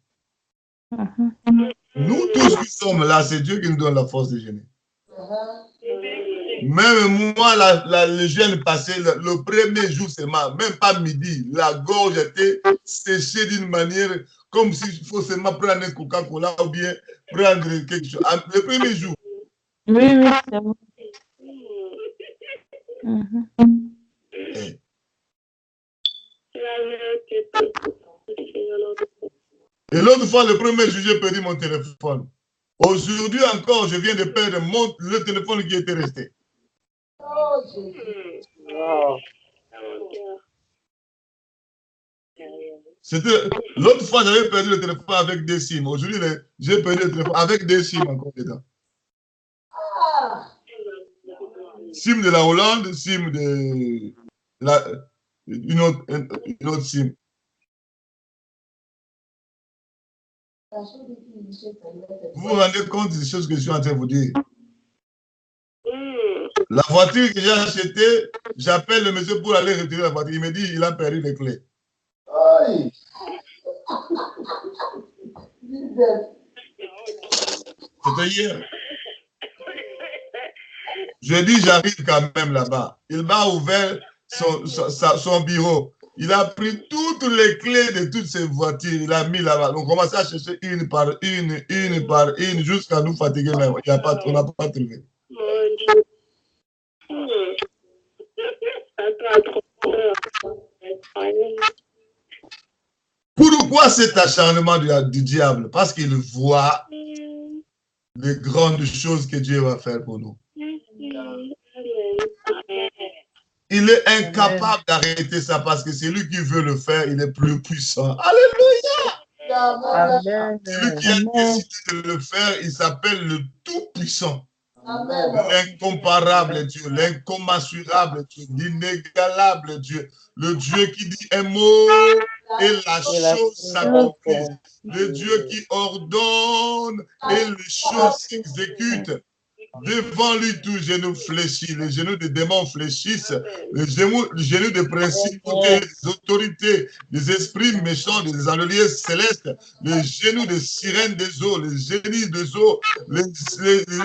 Nous tous qui sommes là, c'est Dieu qui nous donne la force de gêner. Même moi, le jeûne passé, le premier jour seulement, même pas midi, la gorge était séchée d'une manière comme s'il faut seulement prendre un Coca-Cola ou bien prendre quelque chose. Le premier jour. Oui, oui, c'est bon. Et l'autre fois, le premier jour, j'ai perdu mon téléphone. Aujourd'hui encore, je viens de perdre le téléphone qui était resté. L'autre fois, j'avais perdu le téléphone avec des SIM. Aujourd'hui, j'ai perdu le téléphone avec des SIM encore dedans. SIM de la Hollande, SIM de une autre SIM. Vous vous rendez compte des choses que je suis en train de vous dire? La voiture que j'ai achetée, j'appelle le monsieur pour aller retirer la voiture. Il me dit il a perdu les clés. C'était hier. Je dis j'arrive quand même là-bas. Il m'a ouvert son bureau. Il a pris toutes les clés de toutes ces voitures. Il a mis là-bas. On commence à chercher une par une, jusqu'à nous fatiguer même. On n'a pas trouvé. Pourquoi cet acharnement du diable? Parce qu'il voit les grandes choses que Dieu va faire pour nous. Il est incapable d'arrêter ça parce que c'est lui qui veut le faire, il est plus puissant. Alléluia! Amen. Celui qui a décidé de le faire, il s'appelle le Tout-Puissant. L'incomparable Dieu, l'incommensurable Dieu, l'inégalable Dieu, le Dieu qui dit un mot et la chose s'accomplit, le Dieu qui ordonne et les choses s'exécutent. Devant lui, tout genou fléchit, les genoux des démons fléchissent, les genoux des principautés, des autorités, des esprits méchants, des enlevés célestes, les genoux des sirènes des eaux, les génies des eaux, les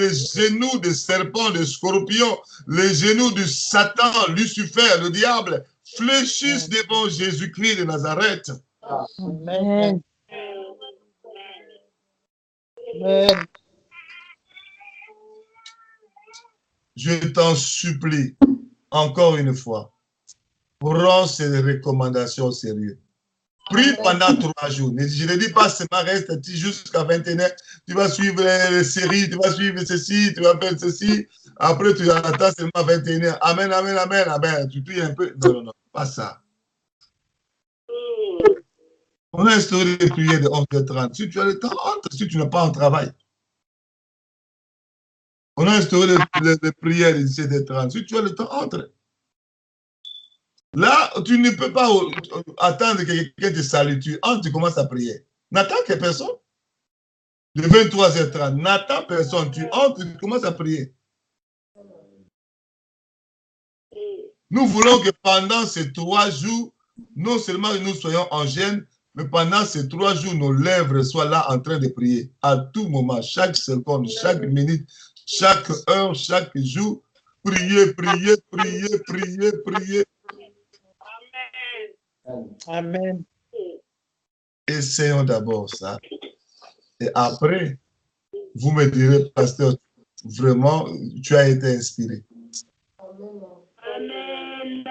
genoux des serpents, des scorpions, les genoux du Satan, Lucifer, le diable, fléchissent devant Jésus-Christ de Nazareth. Amen. Amen. je t'en supplie, encore une fois, prends ces recommandations au sérieux. Prie pendant 3 jours. Je ne dis pas seulement reste jusqu'à 21h, tu vas suivre les séries, tu vas suivre ceci, tu vas faire ceci. Après, tu attends seulement 21h. Amen, amen, amen, amen. Tu pries un peu. Non, non, non, pas ça. On a instauré les prières de 11h30. Si tu as le temps, entre. Si tu n'as pas un travail. On a instauré les prières de 17h30. Si tu as le temps, entre. Là, tu ne peux pas attendre que quelqu'un te salue. Tu entres, tu commences à prier. N'attends que personne. De 23h30, n'attends personne. Tu entres, tu commences à prier. Nous voulons que pendant ces 3 jours, non seulement nous soyons en jeûne, mais pendant ces 3 jours, nos lèvres soient là en train de prier. À tout moment, chaque seconde, chaque minute, chaque heure, chaque jour. Prier, prier, prier, prier, prier. Amen. Essayons d'abord ça. Et après, vous me direz, pasteur, vraiment, tu as été inspiré. Amen.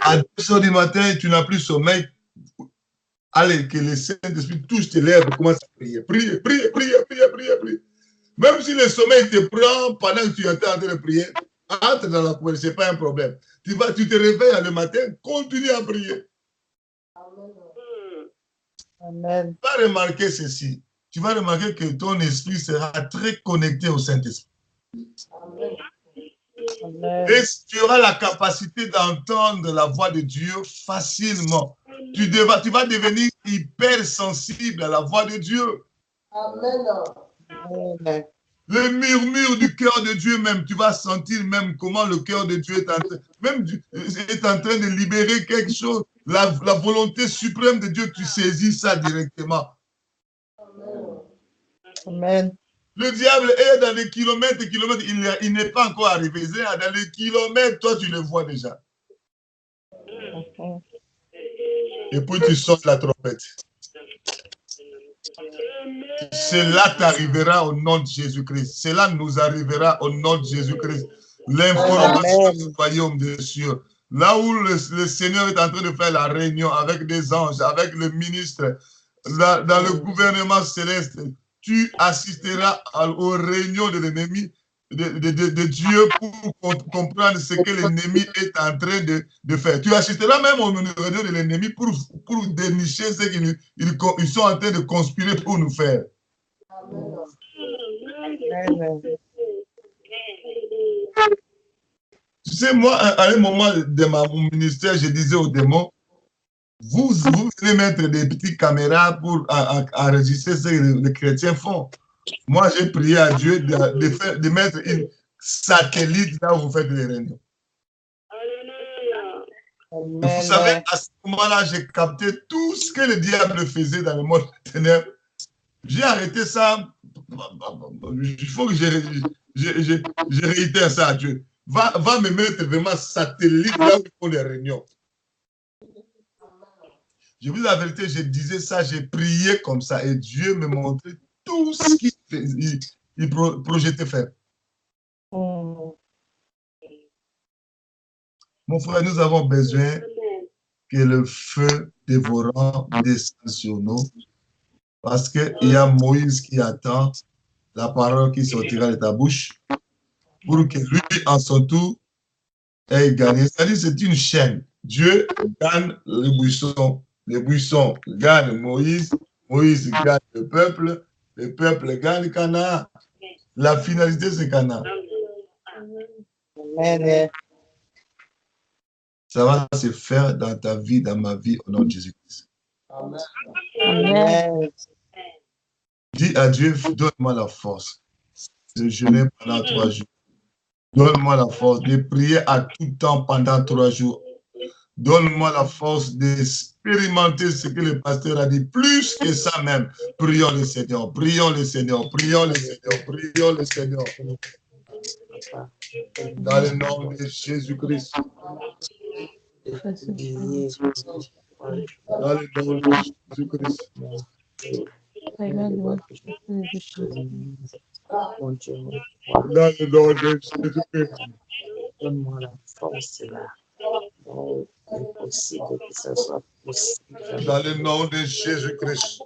À 2h du matin, tu n'as plus sommeil. Allez, que le Saint-Esprit touche tes lèvres, commence à prier. Prier, prier, prier, prier, prier, prier. Même si le sommeil te prend pendant que tu es en train de prier, entre dans la prière, ce n'est pas un problème. Tu te réveilles le matin, continue à prier. Amen. Tu vas remarquer ceci. Tu vas remarquer que ton esprit sera très connecté au Saint-Esprit. Amen. Et tu auras la capacité d'entendre la voix de Dieu facilement. Tu vas devenir hyper sensible à la voix de Dieu. Amen. Le murmure du cœur de Dieu même, tu vas sentir même comment le cœur de Dieu est en train de libérer quelque chose. La volonté suprême de Dieu, tu saisis ça directement. Amen. Le diable est dans les kilomètres et kilomètres, il n'est pas encore arrivé. Dans les kilomètres, toi, tu le vois déjà. Et puis tu sors la trompette. Cela t'arrivera au nom de Jésus-Christ. Cela nous arrivera au nom de Jésus-Christ. L'information du royaume des cieux. Là où le Seigneur est en train de faire la réunion avec des anges, avec le ministre, dans le gouvernement céleste, tu assisteras aux réunions de l'ennemi, de Dieu pour comprendre ce que l'ennemi est en train de faire. Tu assisteras même aux réunions de l'ennemi pour dénicher ce qu'ils sont en train de conspirer pour nous faire. Amen. Tu sais, moi, à un moment de mon ministère, je disais aux démons, vous venez mettre des petites caméras pour enregistrer ce que les chrétiens font. Moi, j'ai prié à Dieu de mettre une satellite là où vous faites les réunions. Vous savez, à ce moment-là, j'ai capté tout ce que le diable faisait dans le monde des ténèbres. J'ai arrêté ça. Il faut que je réitère ça à Dieu. Va me mettre vraiment satellite là où ils font les réunions. Je vous dis la vérité, je disais ça, j'ai prié comme ça et Dieu me montrait tout ce qu'il projetait faire. Mon frère, nous avons besoin que le feu dévorant descende sur nous parce qu'il y a Moïse qui attend la parole qui sortira de ta bouche pour que lui, en son tour, ait gagné. C'est-à-dire c'est une chaîne. Dieu gagne les buissons gagnent Moïse, Moïse gagne le peuple gagne Canaan. La finalité, c'est Canaan. Amen. Ça va se faire dans ta vie, dans ma vie, au nom de Jésus-Christ. Amen. Dis à Dieu, donne-moi la force de jeûner pendant 3 jours. Donne-moi la force de prier à tout temps pendant 3 jours. Donne-moi la force d'expérimenter ce que le pasteur a dit, plus que ça même. Prions le Seigneur, prions le Seigneur, prions le Seigneur, prions le Seigneur. Dans le nom de Jésus-Christ. Dans le nom de Jésus-Christ. Mon Dieu, mon Dans le nom de Jésus-Christ. donne-moi la force là. Non, impossible que ce soit possible. Dans le nom de Jésus-Christ.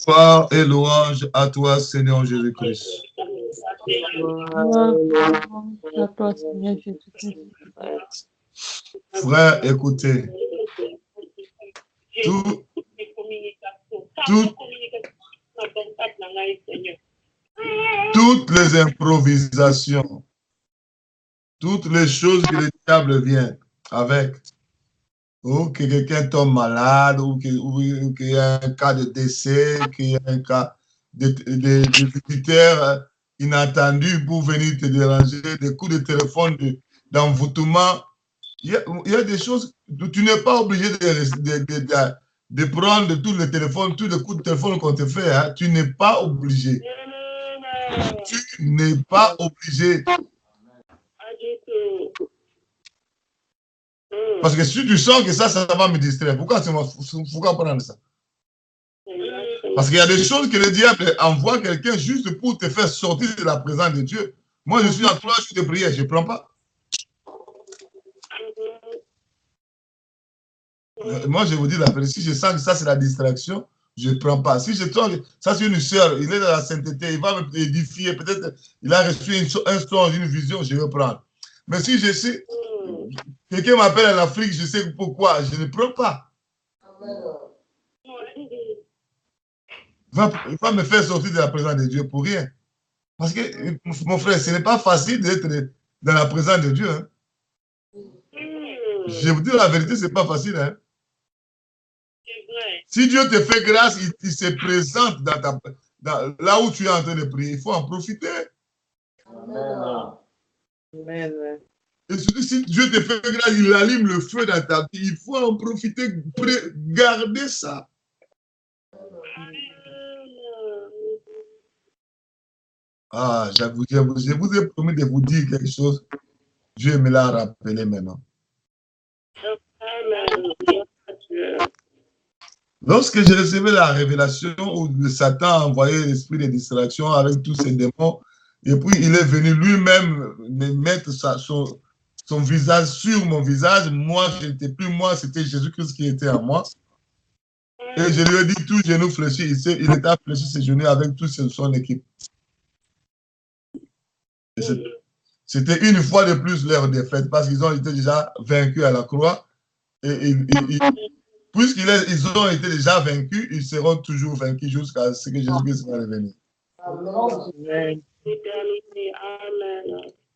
Gloire et louange à toi, Seigneur Jésus-Christ. Frère, écoutez. Toutes les improvisations, toutes les choses que le diable vient avec, ou que quelqu'un tombe malade, ou qu'il y a un cas de décès, qu'il y a un cas de visiteurs inattendus pour venir te déranger, des coups de téléphone d'envoûtement. Il y a des choses, tu n'es pas obligé de prendre tous les téléphones, tous les coups de téléphone qu'on te fait. Hein. Tu n'es pas obligé. Tu n'es pas obligé. Parce que si tu sens que ça va me distraire, pourquoi prendre ça? Parce qu'il y a des choses que le diable envoie quelqu'un juste pour te faire sortir de la présence de Dieu. Moi, je suis en 3 jours de prière, je ne prends pas. Moi, je vous dis la vérité. Si je sens que ça, c'est la distraction, je ne prends pas. Si je sens que ça, c'est une sœur, il est dans la sainteté, il va me édifier, peut-être il a reçu un songe, une vision, je vais prendre. Mais si je sais, quelqu'un m'appelle en Afrique, je sais pourquoi, je ne prends pas. Il va me faire sortir de la présence de Dieu pour rien. Parce que, mon frère, ce n'est pas facile d'être dans la présence de Dieu. Hein. Je vous dis la vérité, ce n'est pas facile. Hein. Si Dieu te fait grâce, il se présente là où tu es en train de prier. Il faut en profiter. Amen. Amen. Et surtout, si Dieu te fait grâce, il allume le feu dans ta vie. Il faut en profiter, garder ça. Ah, je vous ai promis de vous dire quelque chose. Dieu me l'a rappelé maintenant. Lorsque j'ai reçu la révélation où Satan a envoyé l'esprit de distraction avec tous ses démons, et puis il est venu lui-même me mettre son visage sur mon visage, moi, je n'étais plus moi, c'était Jésus-Christ qui était en moi. Et je lui ai dit, tout genou fléchi, il était fléchi ses genoux avec toute son équipe. C'était une fois de plus leur défaite parce qu'ils ont été déjà vaincus à la croix. Et puisqu'ils ont été déjà vaincus, ils seront toujours vaincus jusqu'à ce que Jésus-Christ va revenir. Amen.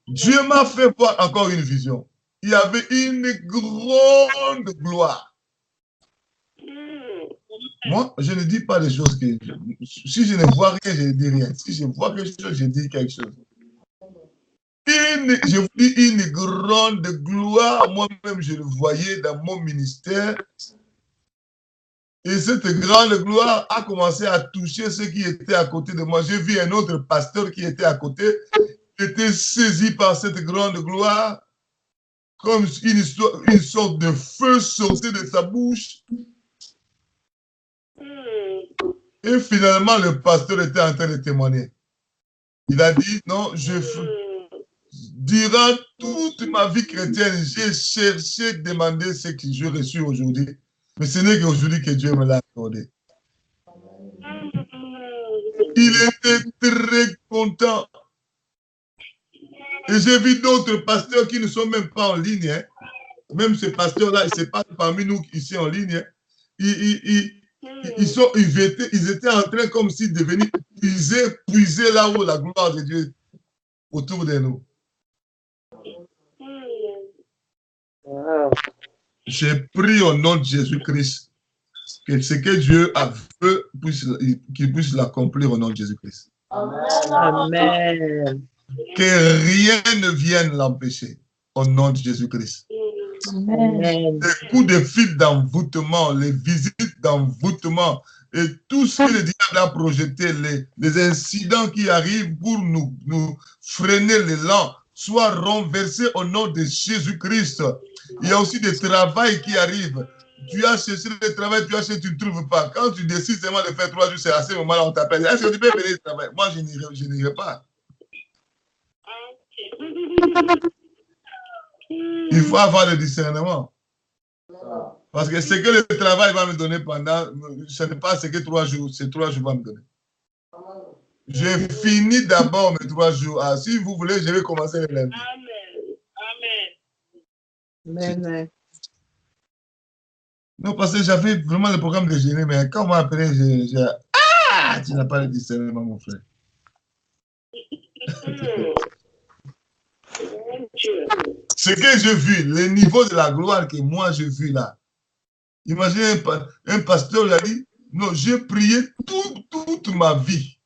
Dieu m'a fait voir encore une vision. Il y avait une grande gloire. Moi, je ne dis pas des choses que... Si je ne vois rien, je ne dis rien. Si je vois quelque chose, je dis quelque chose. Je vous dis une grande gloire. Moi-même, je le voyais dans mon ministère. Et cette grande gloire a commencé à toucher ceux qui étaient à côté de moi. J'ai vu un autre pasteur qui était à côté, qui était saisi par cette grande gloire, comme une sorte de feu sortait de sa bouche. Et finalement, le pasteur était en train de témoigner. Il a dit, non, durant toute ma vie chrétienne, j'ai cherché, demandé ce que j'ai reçu aujourd'hui. Mais ce n'est qu'aujourd'hui que Dieu me l'a accordé. Il était très content. Et j'ai vu d'autres pasteurs qui ne sont même pas en ligne. Hein. Même ces pasteurs-là, ce n'est pas parmi nous ici en ligne. Hein. Ils étaient en train comme s'ils devenaient puiser là-haut la gloire de Dieu autour de nous. J'ai prié au nom de Jésus-Christ que ce que Dieu a fait, qu'il puisse l'accomplir au nom de Jésus-Christ. Amen. Que rien ne vienne l'empêcher au nom de Jésus-Christ. Amen. Les coups de fil d'envoûtement, les visites d'envoûtement et tout ce que le diable a projeté, les incidents qui arrivent pour nous freiner l'élan, soient renversés au nom de Jésus-Christ. Il y a aussi des travails qui arrivent. Tu as cherché le travail, tu as cherché, tu ne trouves pas. Quand tu décides seulement de faire 3 jours, c'est à ce moment-là on t'appelle. Est-ce que tu peux venir travailler? Moi, je n'irai pas. Il faut avoir le discernement. Parce que ce que le travail va me donner pendant, ce n'est pas ce que 3 jours, c'est 3 jours va me donner. J'ai fini d'abord mes 3 jours. Ah, si vous voulez, je vais commencer le lundi. Amen. Non, parce que j'avais vraiment le programme de génie, mais quand on m'a appelé, tu n'as pas le discernement, mon frère. Ce que j'ai vu, le niveau de la gloire que moi j'ai vu là. Imaginez un pasteur, il a dit, non, j'ai prié toute ma vie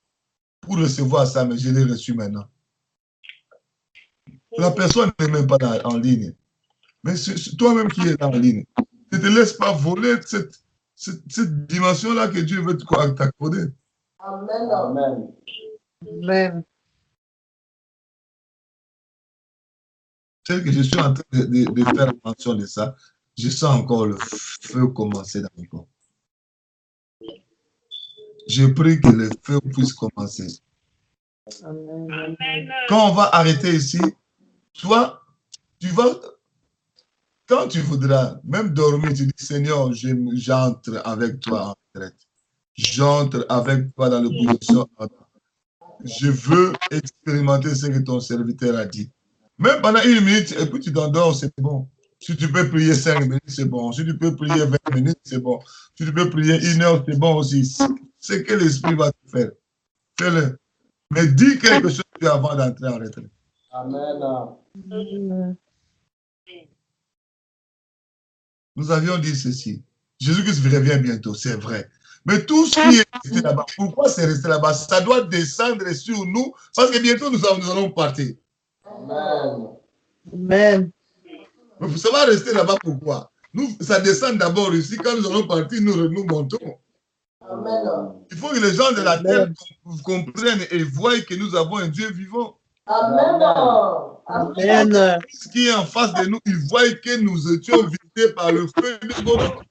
pour recevoir ça, mais je l'ai reçu maintenant. La personne n'est même pas en ligne. Mais c'est toi-même qui es en ligne. Ne te laisse pas voler cette dimension-là que Dieu veut t'accorder. Amen. Amen. Amen. C'est que je suis en train de faire attention de ça. Je sens encore le feu commencer dans mon corps. Je prie que le feu puisse commencer. Amen. Quand on va arrêter ici, toi, tu vas Quand tu voudras, même dormir, tu dis, Seigneur, j'entre avec toi en retraite. J'entre avec toi dans le position. Je veux expérimenter ce que ton serviteur a dit. Même pendant 1 minute, et puis tu t'endors, c'est bon. Si tu peux prier 5 minutes, c'est bon. Si tu peux prier 20 minutes, c'est bon. Si tu peux prier 1 heure, c'est bon aussi. C'est que l'Esprit va te faire. Fais-le. Mais dis quelque chose avant d'entrer en retraite. Amen. Nous avions dit ceci. Jésus-Christ revient bientôt, c'est vrai. Mais tout ce qui est resté là-bas, pourquoi c'est resté là-bas? Ça doit descendre sur nous, parce que bientôt nous allons partir. Amen. Amen. Mais ça va rester là-bas, pourquoi? Nous, ça descend d'abord ici, quand nous allons partir, nous montons. Amen. Il faut que les gens de la terre comprennent et voient que nous avons un Dieu vivant. Amen. Amen. Ce qui est en face de nous, ils voient que nous étions visités par le feu de votre